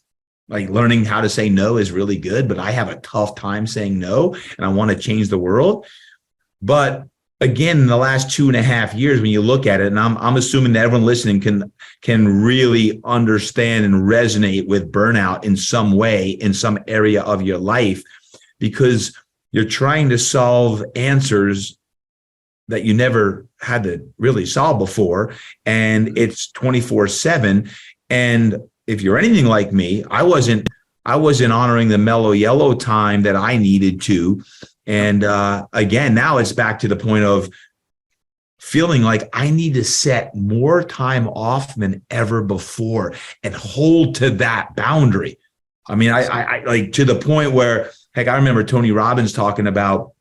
like learning how to say no is really good, but I have a tough time saying no, and I want to change the world. But again, in the last 2.5 years, when you look at it, and I'm assuming that everyone listening can really understand and resonate with burnout in some way, in some area of your life, because you're trying to solve answers that you never had to really solve before, and it's 24/7. And if you're anything like me, I wasn't honoring the mellow yellow time that I needed to. And again, now it's back to the point of feeling like I need to set more time off than ever before and hold to that boundary. I mean, I like, to the point where, heck, I remember Tony Robbins talking about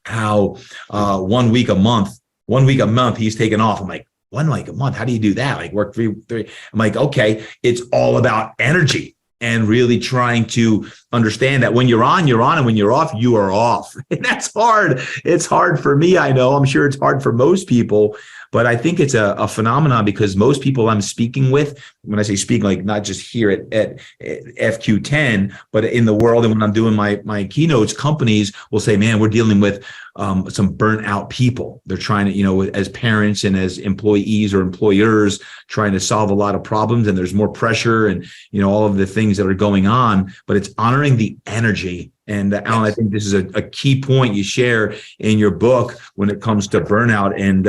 how 1 week a month he's taken off. I'm like, 1 week a month? How do you do that? Like, work three. I'm like, okay, it's all about energy. And really trying to understand that when you're on, and when you're off, you are off. And that's hard. It's hard for me, I know. I'm sure it's hard for most people. But I think it's a phenomenon, because most people I'm speaking with, when I say speaking, like not just here at FQ10, but in the world, and when I'm doing my keynotes, companies will say, man, we're dealing with some burnt out people. They're trying to, as parents and as employees or employers, trying to solve a lot of problems, and there's more pressure and, all of the things that are going on, but it's honoring the energy. And Alan, I think this is a key point you share in your book when it comes to burnout. And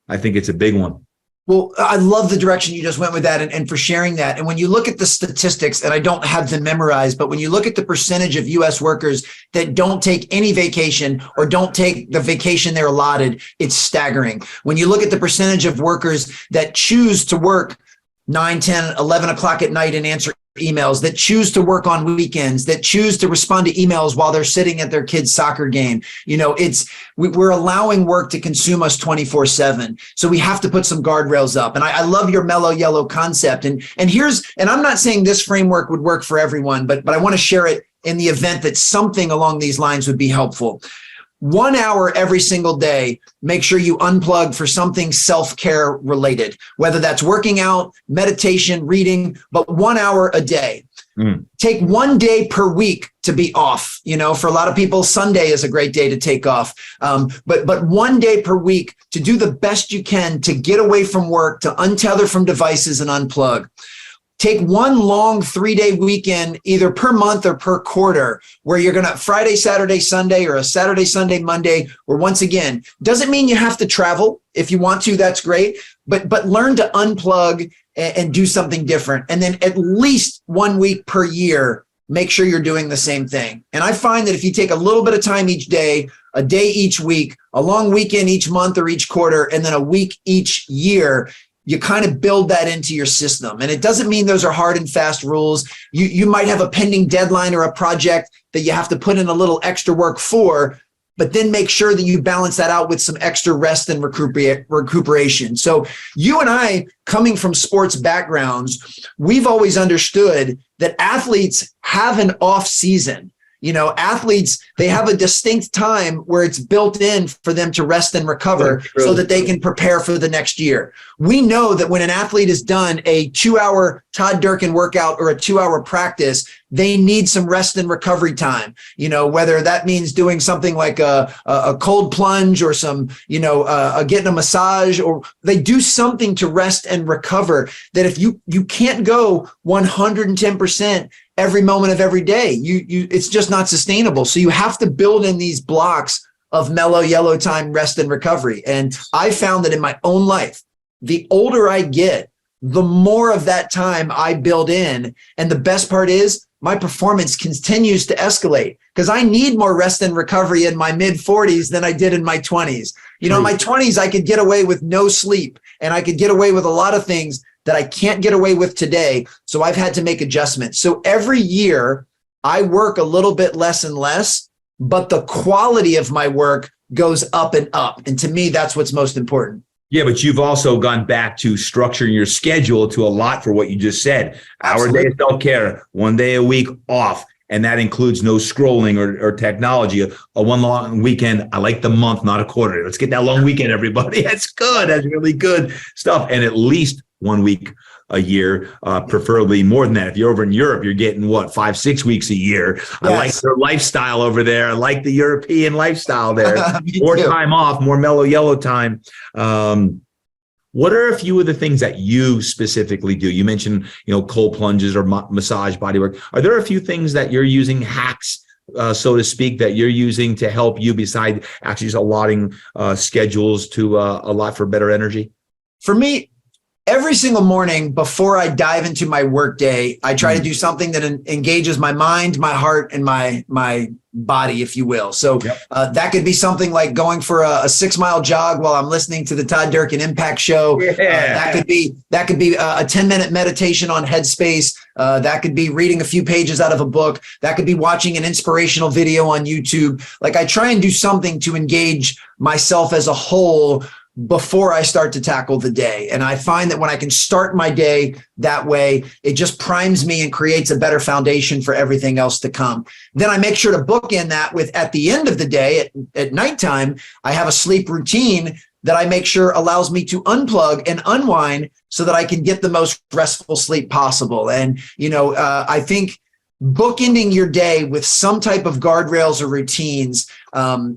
I think it's a big one. Well, I love the direction you just went with that, and for sharing that. And when you look at the statistics, and I don't have them memorized, but when you look at the percentage of U.S. workers that don't take any vacation or don't take the vacation they're allotted, it's staggering. When you look at the percentage of workers that choose to work 9, 10, 11 o'clock at night and answer emails, that choose to work on weekends, that choose to respond to emails while they're sitting at their kid's soccer game. We're allowing work to consume us 24/7. So we have to put some guardrails up. And I love your mellow yellow concept. And I'm not saying this framework would work for everyone, but I want to share it in the event that something along these lines would be helpful. 1 hour every single day, make sure you unplug for something self-care related, whether that's working out, meditation, reading, but 1 hour a day. Take one day per week to be off. For a lot of people, Sunday is a great day to take off. But one day per week to do the best you can to get away from work, to untether from devices and unplug. Take one long 3-day weekend, either per month or per quarter, where you're going to Friday, Saturday, Sunday, or a Saturday, Sunday, Monday, where once again, doesn't mean you have to travel. If you want to, that's great. But learn to unplug and do something different. And then at least 1 week per year, make sure you're doing the same thing. And I find that if you take a little bit of time each day, a day each week, a long weekend each month or each quarter, and then a week each year, you kind of build that into your system. And it doesn't mean those are hard and fast rules. You might have a pending deadline or a project that you have to put in a little extra work for, but then make sure that you balance that out with some extra rest and recuperation. So you and I, coming from sports backgrounds, we've always understood that athletes have an off season. Athletes, they have a distinct time where it's built in for them to rest and recover so that they can prepare for the next year. We know that when an athlete has done a 2-hour Todd Durkin workout or a 2-hour practice, they need some rest and recovery time, whether that means doing something like a cold plunge or some, getting a massage, or they do something to rest and recover. That if you can't go 110% every moment of every day, it's just not sustainable. So you have to build in these blocks of mellow yellow time, rest and recovery. And I found that in my own life, the older I get, the more of that time I build in. And the best part is my performance continues to escalate because I need more rest and recovery in my mid 40s than I did in my 20s. In my 20s, I could get away with no sleep and I could get away with a lot of things that I can't get away with today. So I've had to make adjustments. So every year I work a little bit less and less, but the quality of my work goes up and up. And to me, that's what's most important. Yeah, but you've also gone back to structuring your schedule to a lot for what you just said. Absolutely. Hour a day of self-care, 1 day a week off. And that includes no scrolling or technology. A one long weekend. I like the month, not a quarter. Let's get that long weekend, everybody. That's good. That's really good stuff. And at least 1 week a year, preferably more than that. If you're over in Europe, you're getting 5-6 weeks a year. Yes. I like their lifestyle over there. I like the European lifestyle there. More time off, more mellow yellow time. What are a few of the things that you specifically do? You mentioned, cold plunges or massage, body work. Are there a few things that you're using, hacks, so to speak, that you're using to help you beside actually just allotting schedules to allot for better energy? For me, every single morning before I dive into my work day, I try to do something that engages my mind, my heart, and my body, if you will. So that could be something like going for a 6-mile jog while I'm listening to the Todd Durkin Impact Show. Yeah. That could be a 10-minute meditation on Headspace. That could be reading a few pages out of a book. That could be watching an inspirational video on YouTube. Like I try and do something to engage myself as a whole before I start to tackle the day. And I find that when I can start my day that way, it just primes me and creates a better foundation for everything else to come. Then I make sure to bookend that with, at the end of the day, at nighttime, I have a sleep routine that I make sure allows me to unplug and unwind so that I can get the most restful sleep possible. And, I think bookending your day with some type of guardrails or routines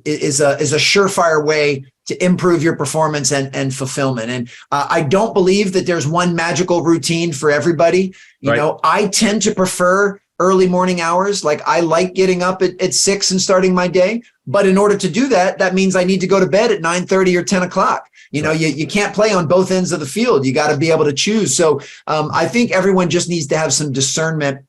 is a surefire way to improve your performance and fulfillment. And I don't believe that there's one magical routine for everybody. I tend to prefer early morning hours. Like I like getting up at 6 and starting my day. But in order to do that, that means I need to go to bed at 9:30 or 10 o'clock. You can't play on both ends of the field. You got to be able to choose. So I think everyone just needs to have some discernment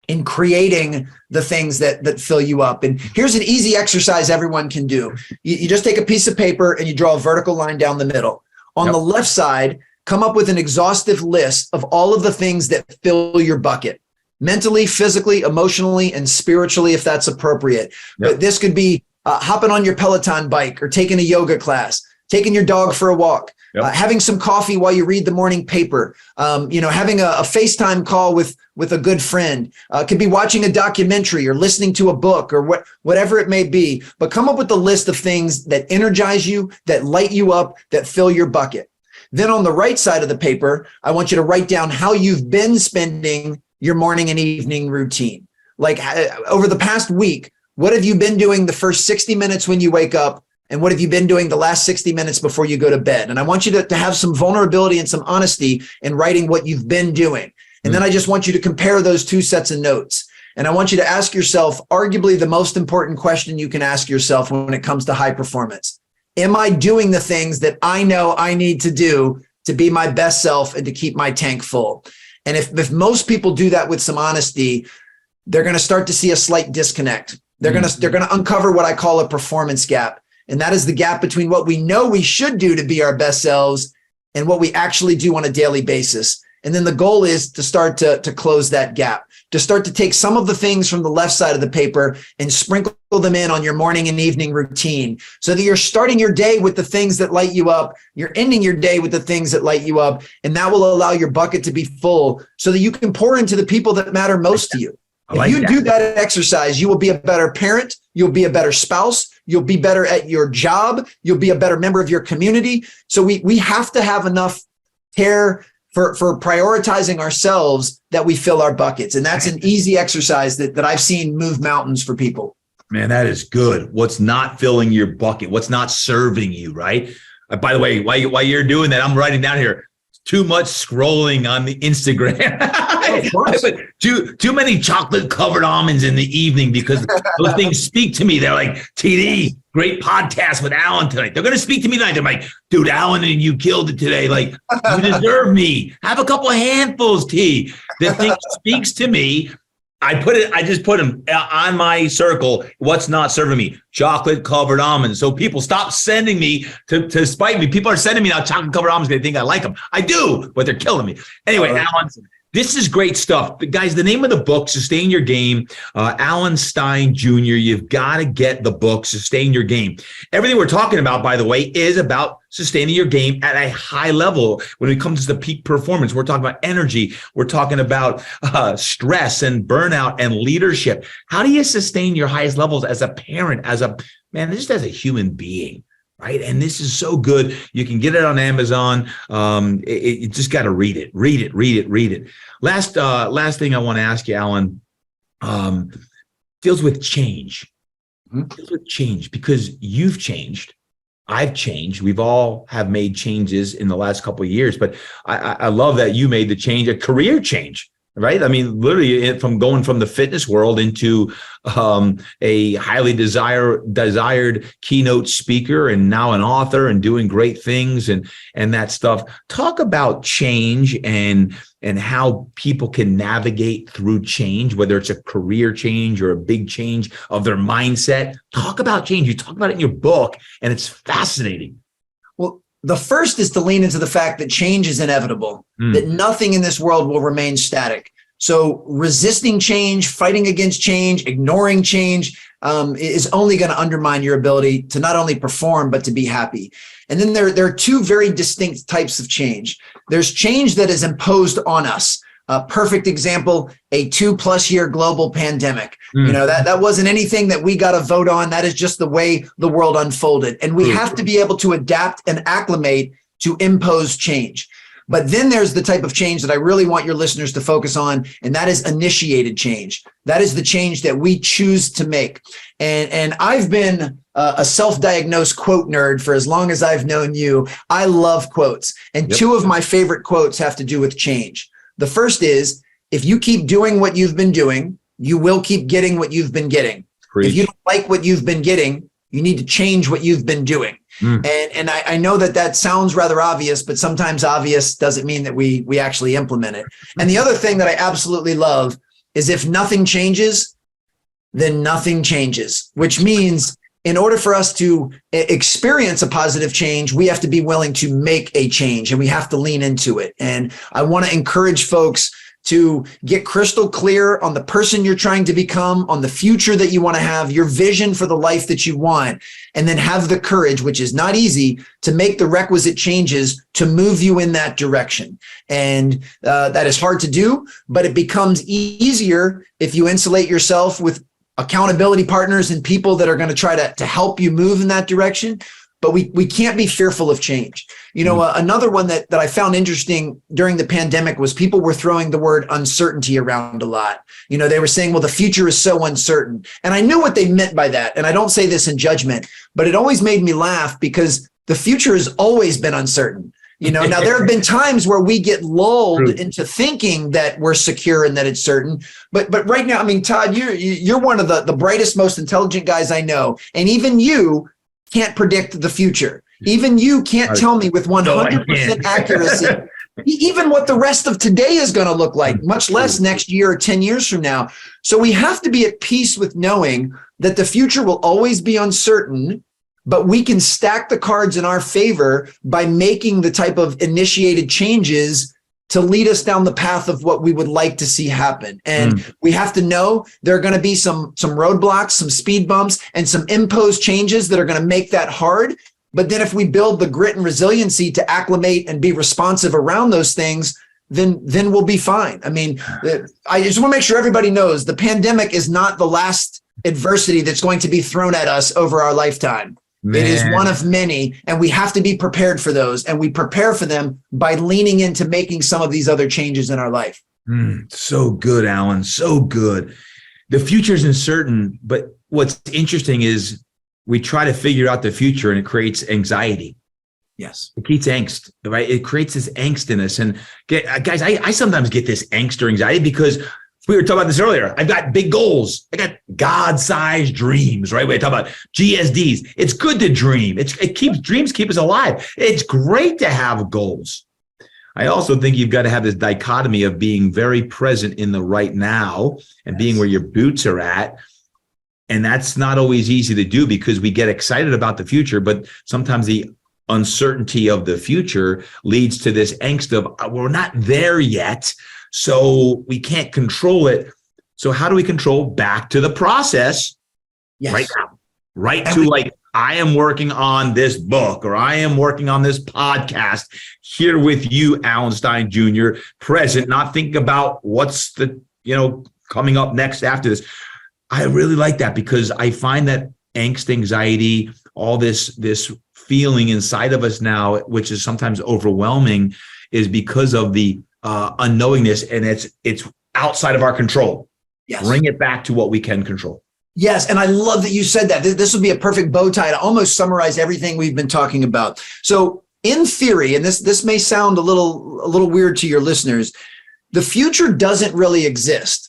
in creating the things that fill you up. And here's an easy exercise everyone can do. You just take a piece of paper and you draw a vertical line down the middle. On the left side, come up with an exhaustive list of all of the things that fill your bucket, mentally, physically, emotionally, and spiritually, if that's appropriate. But this could be hopping on your Peloton bike or taking a yoga class, taking your dog for a walk, having some coffee while you read the morning paper, having a FaceTime call with a good friend, could be watching a documentary or listening to a book or whatever it may be. But come up with a list of things that energize you, that light you up, that fill your bucket. Then on the right side of the paper, I want you to write down how you've been spending your morning and evening routine. Like over the past week, what have you been doing the first 60 minutes when you wake up? And what have you been doing the last 60 minutes before you go to bed? And I want you to have some vulnerability and some honesty in writing what you've been doing. And then I just want you to compare those two sets of notes. And I want you to ask yourself, arguably the most important question you can ask yourself when it comes to high performance. Am I doing the things that I know I need to do to be my best self and to keep my tank full? And if most people do that with some honesty, they're going to start to see a slight disconnect. They're going to uncover what I call a performance gap. And that is the gap between what we know we should do to be our best selves and what we actually do on a daily basis. And then the goal is to start to close that gap, to start to take some of the things from the left side of the paper and sprinkle them in on your morning and evening routine so that you're starting your day with the things that light you up. You're ending your day with the things that light you up. And that will allow your bucket to be full so that you can pour into the people that matter most to you. If you do that exercise, you will be a better parent. You'll be a better spouse. You'll be better at your job. You'll be a better member of your community. So we have to have enough care for prioritizing ourselves that we fill our buckets. And that's an easy exercise that I've seen move mountains for people. Man, that is good. What's not filling your bucket? What's not serving you, right? By the way, while you're doing that, I'm writing down here, too much scrolling on the Instagram. Too many chocolate covered almonds in the evening because those things speak to me. They're like, TD, great podcast with Alan tonight. They're going to speak to me tonight. They're like, dude, Alan, and you killed it today. Like, you deserve me. Have a couple of handfuls, T. The thing speaks to me. I just put them on my circle. What's not serving me? Chocolate covered almonds. So people stop sending me to spite me. People are sending me now chocolate covered almonds because they think I like them. I do, but they're killing me. Anyway, Alan, this is great stuff. But guys, the name of the book, Sustain Your Game, Alan Stein Jr. You've got to get the book, Sustain Your Game. Everything we're talking about, by the way, is about sustaining your game at a high level. When it comes to the peak performance, we're talking about energy. We're talking about stress and burnout and leadership. How do you sustain your highest levels as a parent, just as a human being? Right. And this is so good. You can get it on Amazon. You just got to read it. Last thing I want to ask you, Alan, deals with change. Deals with change because you've changed. I've changed. We've all have made changes in the last couple of years, but I love that you made the change, a career change. Right. I mean, literally from going from the fitness world into a highly desired keynote speaker and now an author and doing great things and that stuff. Talk about change and how people can navigate through change, whether it's a career change or a big change of their mindset. Talk about change. You talk about it in your book, and it's fascinating. Well, the first is to lean into the fact that change is inevitable, that nothing in this world will remain static. So resisting change, fighting against change, ignoring change is only going to undermine your ability to not only perform, but to be happy. And then there are two very distinct types of change. There's change that is imposed on us. A perfect example, a 2+ year global pandemic. That wasn't anything that we got to vote on. That is just the way the world unfolded. And we have to be able to adapt and acclimate to impose change. But then there's the type of change that I really want your listeners to focus on, and that is initiated change. That is the change that we choose to make. And I've been a self-diagnosed quote nerd for as long as I've known you. I love quotes. And two of my favorite quotes have to do with change. The first is, if you keep doing what you've been doing, you will keep getting what you've been getting. Preach. If you don't like what you've been getting, you need to change what you've been doing. And I know that sounds rather obvious, but sometimes obvious doesn't mean that we actually implement it. And the other thing that I absolutely love is, if nothing changes, then nothing changes, which means in order for us to experience a positive change, we have to be willing to make a change, and we have to lean into it. And I want to encourage folks to get crystal clear on the person you're trying to become, on the future that you want to have, your vision for the life that you want, and then have the courage, which is not easy, to make the requisite changes to move you in that direction. And that is hard to do, but it becomes easier if you insulate yourself with accountability partners and people that are going to try to help you move in that direction. But we can't be fearful of change. Another one that I found interesting during the pandemic was people were throwing the word uncertainty around a lot. They were saying, well, the future is so uncertain. And I knew what they meant by that. And I don't say this in judgment, but it always made me laugh because the future has always been uncertain. Now there have been times where we get lulled into thinking that we're secure and that it's certain. But right now, Todd, you're one of the brightest, most intelligent guys I know. And even you can't predict the future. Even you can't tell me with 100% accuracy, even what the rest of today is going to look like, much less next year or 10 years from now. So we have to be at peace with knowing that the future will always be uncertain, but we can stack the cards in our favor by making the type of initiated changes to lead us down the path of what we would like to see happen. And we have to know there are going to be some roadblocks, some speed bumps, and some imposed changes that are going to make that hard. But then if we build the grit and resiliency to acclimate and be responsive around those things, then we'll be fine. I just want to make sure everybody knows the pandemic is not the last adversity that's going to be thrown at us over our lifetime. Man. It is one of many, and we have to be prepared for those. And we prepare for them by leaning into making some of these other changes in our life. So good, Alan. So good. The future is uncertain, but what's interesting is we try to figure out the future and it creates anxiety. Yes. It creates angst, right? It creates this angst in us. And guys, I sometimes get this angst or anxiety because we were talking about this earlier. I've got big goals. I got God-sized dreams, right? We talk about GSDs. It's good to dream. Dreams keep us alive. It's great to have goals. I also think you've got to have this dichotomy of being very present in the right now and being where your boots are at. And that's not always easy to do because we get excited about the future, but sometimes the uncertainty of the future leads to this angst of we're not there yet, so we can't control it. So how do we control back to the process right now? I am working on this book or I am working on this podcast here with you, Alan Stein Jr., present, not thinking about what's coming up next after this. I really like that because I find that angst, anxiety, all this feeling inside of us now, which is sometimes overwhelming, is because of the unknowingness, and it's outside of our control. Yes. Bring it back to what we can control. Yes, and I love that you said that. This would be a perfect bow tie to almost summarize everything we've been talking about. So in theory, and this may sound a little weird to your listeners, the future doesn't really exist.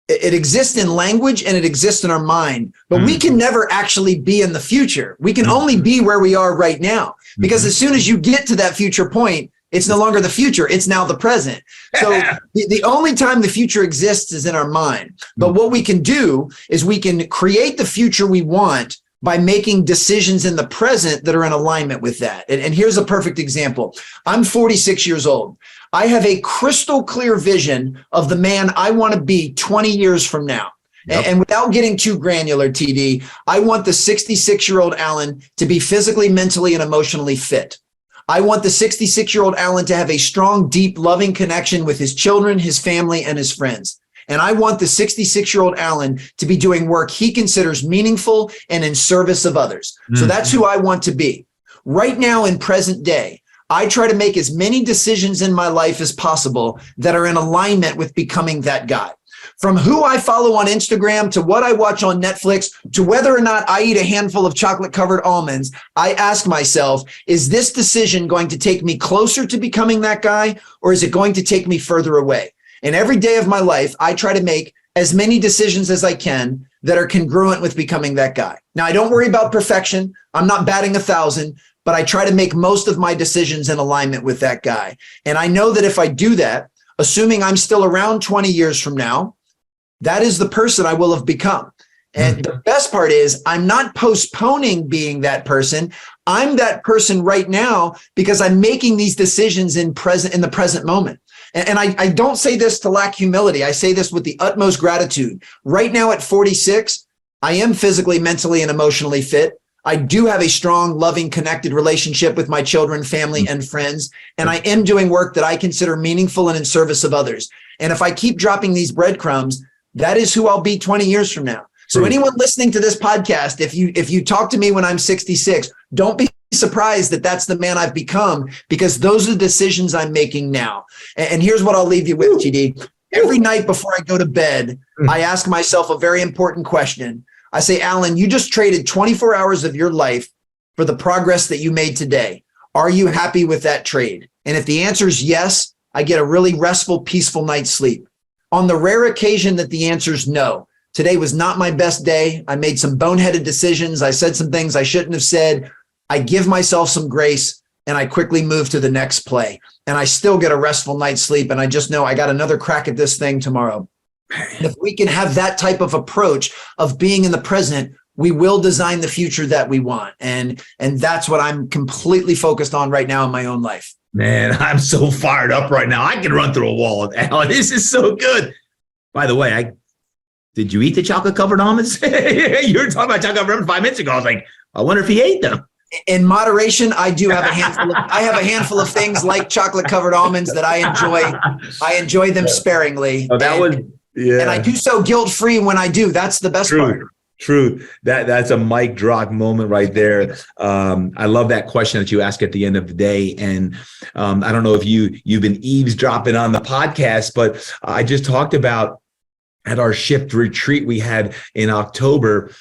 It exists in language and it exists in our mind, but we can never actually be in the future. We can only be where we are right now, because as soon as you get to that future point, it's no longer the future. It's now the present. So the only time the future exists is in our mind. But what we can do is we can create the future we want by making decisions in the present that are in alignment with that. And here's a perfect example. I'm 46 years old. I have a crystal clear vision of the man I want to be 20 years from now. Yep. And without getting too granular, TD, I want the 66-year-old Alan to be physically, mentally, and emotionally fit. I want the 66-year-old Alan to have a strong, deep, loving connection with his children, his family, and his friends. And I want the 66-year-old Alan to be doing work he considers meaningful and in service of others. So that's who I want to be. Right now in present day, I try to make as many decisions in my life as possible that are in alignment with becoming that guy. From who I follow on Instagram to what I watch on Netflix to whether or not I eat a handful of chocolate-covered almonds, I ask myself, is this decision going to take me closer to becoming that guy, or is it going to take me further away? And every day of my life, I try to make as many decisions as I can that are congruent with becoming that guy. Now, I don't worry about perfection. I'm not batting 1,000, but I try to make most of my decisions in alignment with that guy. And I know that if I do that, assuming I'm still around 20 years from now, that is the person I will have become. And the best part is I'm not postponing being that person. I'm that person right now because I'm making these decisions in the present moment. And I don't say this to lack humility. I say this with the utmost gratitude. Right now at 46, I am physically, mentally, and emotionally fit. I do have a strong, loving, connected relationship with my children, family, and friends. And I am doing work that I consider meaningful and in service of others. And if I keep dropping these breadcrumbs, that is who I'll be 20 years from now. So anyone listening to this podcast, if you talk to me when I'm 66, don't be surprised that that's the man I've become, because those are the decisions I'm making now. And here's what I'll leave you with, TD. Every night before I go to bed, I ask myself a very important question. I say, Alan, you just traded 24 hours of your life for the progress that you made today. Are you happy with that trade? And if the answer is yes, I get a really restful, peaceful night's sleep. On the rare occasion that the answer is no, today was not my best day. I made some boneheaded decisions. I said some things I shouldn't have said. I give myself some grace and I quickly move to the next play. And I still get a restful night's sleep. And I just know I got another crack at this thing tomorrow. And if we can have that type of approach of being in the present, we will design the future that we want. And that's what I'm completely focused on right now in my own life. Man, I'm so fired up right now. I can run through a wall, Alan. This is so good. By the way, did you eat the chocolate covered almonds? You were talking about chocolate covered almonds 5 minutes ago. I was like, I wonder if he ate them. In moderation, I do have a handful. I have a handful of things like chocolate covered almonds that I enjoy. I enjoy them sparingly. Oh, and I do so guilt free when I do. That's the best part. True. That's a mic drop moment right there. I love that question that you ask at the end of the day. And I don't know if you've been eavesdropping on the podcast, but I just talked about at our shift retreat we had in October,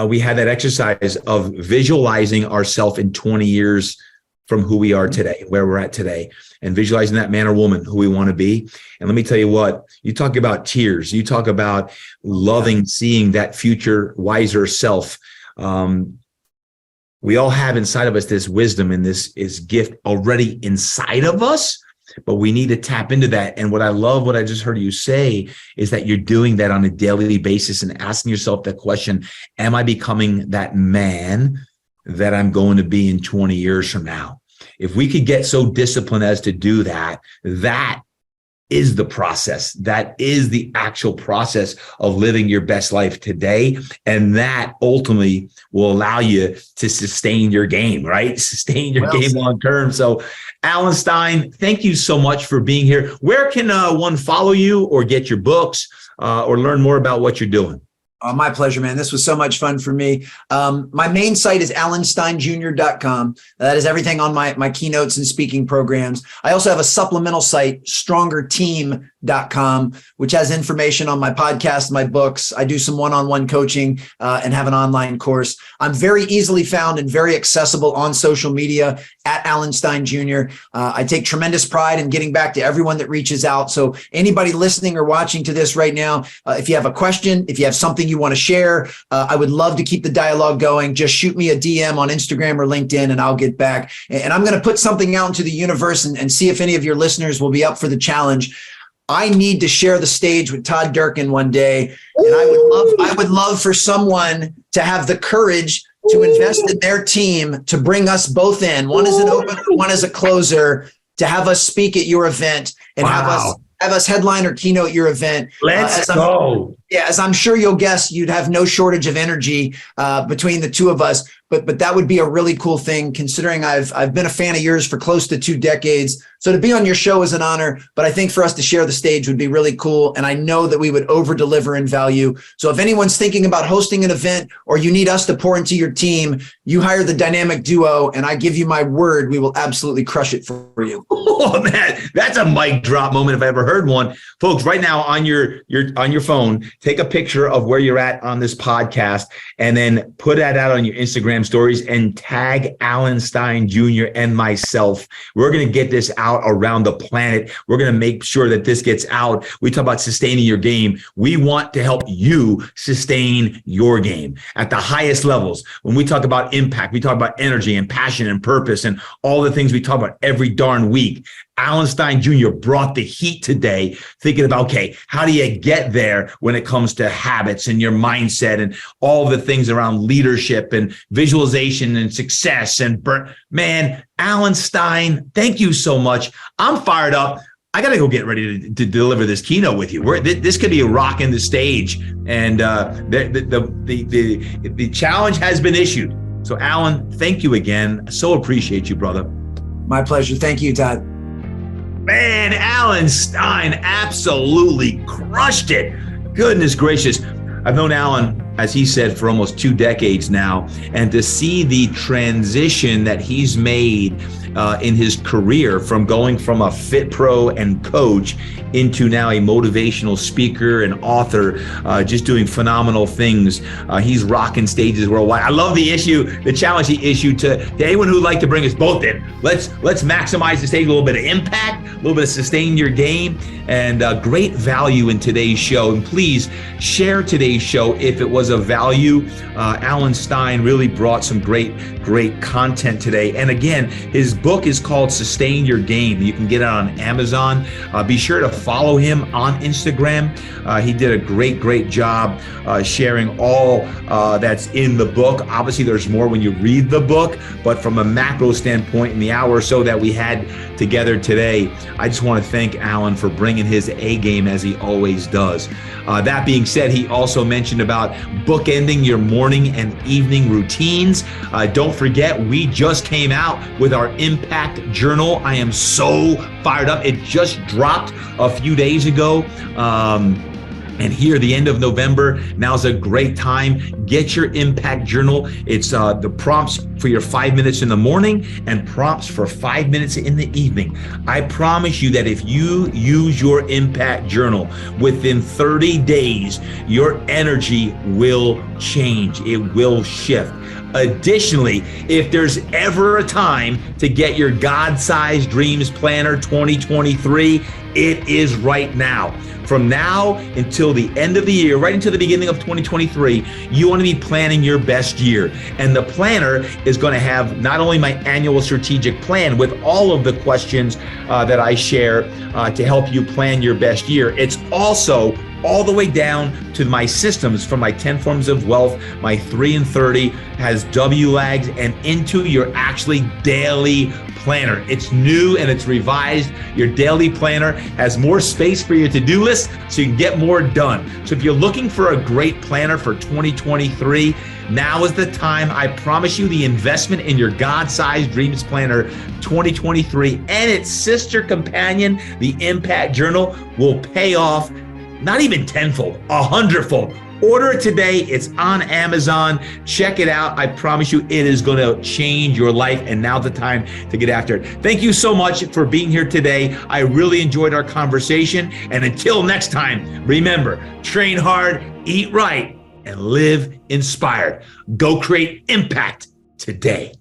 we had that exercise of visualizing ourselves in 20 years from who we are today, where we're at today, and visualizing that man or woman who we want to be. And let me tell you what, you talk about tears, you talk about loving, seeing that future wiser self. We all have inside of us this wisdom, and this is gift already inside of us, but we need to tap into that. And what I love, what I just heard you say, is that you're doing that on a daily basis and asking yourself that question, am I becoming that man that I'm going to be in 20 years from now? If we could get so disciplined as to do that, that is the process. That is the actual process of living your best life today. And that ultimately will allow you to sustain your game, right? Sustain your game long term. So Alan Stein, thank you so much for being here. Where can one follow you or get your books or learn more about what you're doing? Oh, my pleasure, man. This was so much fun for me. My main site is alansteinjr.com. That is everything on my keynotes and speaking programs. I also have a supplemental site, strongerteam.com, which has information on my podcast, my books. I do some one-on-one coaching and have an online course. I'm very easily found and very accessible on social media at Alan Stein Jr. I take tremendous pride in getting back to everyone that reaches out. So anybody listening or watching to this right now, if you have a question, if you have something you want to share, I would love to keep the dialogue going. Just shoot me a DM on Instagram or LinkedIn and I'll get back. And I'm going to put something out into the universe and see if any of your listeners will be up for the challenge. I need to share the stage with Todd Durkin one day. And I would love for someone to have the courage to invest in their team, to bring us both in. One as an opener, one as a closer, to have us speak at your event and have us headline or keynote your event. Let's go. As I'm sure you'll guess, you'd have no shortage of energy between the two of us. But that would be a really cool thing, considering I've been a fan of yours for close to 2 decades. So to be on your show is an honor, but I think for us to share the stage would be really cool. And I know that we would over deliver in value. So if anyone's thinking about hosting an event or you need us to pour into your team, you hire the dynamic duo and I give you my word, we will absolutely crush it for you. Oh man, that's a mic drop moment if I ever heard one. Folks, right now on your phone, take a picture of where you're at on this podcast and then put that out on your Instagram stories and tag Alan Stein Jr. and myself. We're going to get this out around the planet. We're going to make sure that this gets out. We talk about sustaining your game. We want to help you sustain your game at the highest levels. When we talk about impact, we talk about energy and passion and purpose and all the things we talk about every darn week. Alan Stein Jr. brought the heat today, thinking about, okay, how do you get there when it comes to habits and your mindset and all the things around leadership and visualization and success and man, Alan Stein, thank you so much. I'm fired up. I got to go get ready to deliver this keynote with you. This could be a rock in the stage, and the challenge has been issued. So, Alan, thank you again. I so appreciate you, brother. My pleasure. Thank you, Todd. Man, Alan Stein absolutely crushed it. Goodness gracious. I've known Alan as he said, for almost 2 decades now. And to see the transition that he's made in his career from going from a fit pro and coach into now a motivational speaker and author, just doing phenomenal things. He's rocking stages worldwide. I love the challenge he issued to anyone who'd like to bring us both in. Let's maximize the stage, a little bit of impact, a little bit of sustain your game, and great value in today's show. And please share today's show if it was of value. Alan Stein really brought some great content today. And again, his book is called Sustain Your Game. You can get it on Amazon. Be sure to follow him on Instagram. He did a great job sharing all that's in the book. Obviously, there's more when you read the book, but from a macro standpoint, in the hour or so that we had together today, I just want to thank Alan for bringing his A game as he always does. That being said, he also mentioned about bookending your morning and evening routines. Don't forget, we just came out with our Impact Journal. I am so fired up. It just dropped a few days ago. And here, the end of November, now's a great time. Get your Impact Journal. It's the prompts for your 5 minutes in the morning and prompts for 5 minutes in the evening. I promise you that if you use your Impact Journal within 30 days, your energy will change. It will shift. Additionally, if there's ever a time to get your God-sized Dreams Planner 2023, it is right now. From now until the end of the year, right into the beginning of 2023, you want to be planning your best year. And the planner is going to have not only my annual strategic plan with all of the questions that I share to help you plan your best year, it's also all the way down to my systems from my 10 forms of wealth, my 3 and 30 has WLAGs, and into your actually daily planner. It's new and it's revised. Your daily planner has more space for your to-do list so you can get more done. So if you're looking for a great planner for 2023, now is the time. I promise you the investment in your God-sized Dreams Planner 2023 and its sister companion, the Impact Journal, will pay off not even tenfold, 100-fold. Order it today. It's on Amazon. Check it out. I promise you it is going to change your life, and now's the time to get after it. Thank you so much for being here today. I really enjoyed our conversation, and until next time, remember, train hard, eat right, and live inspired. Go create impact today.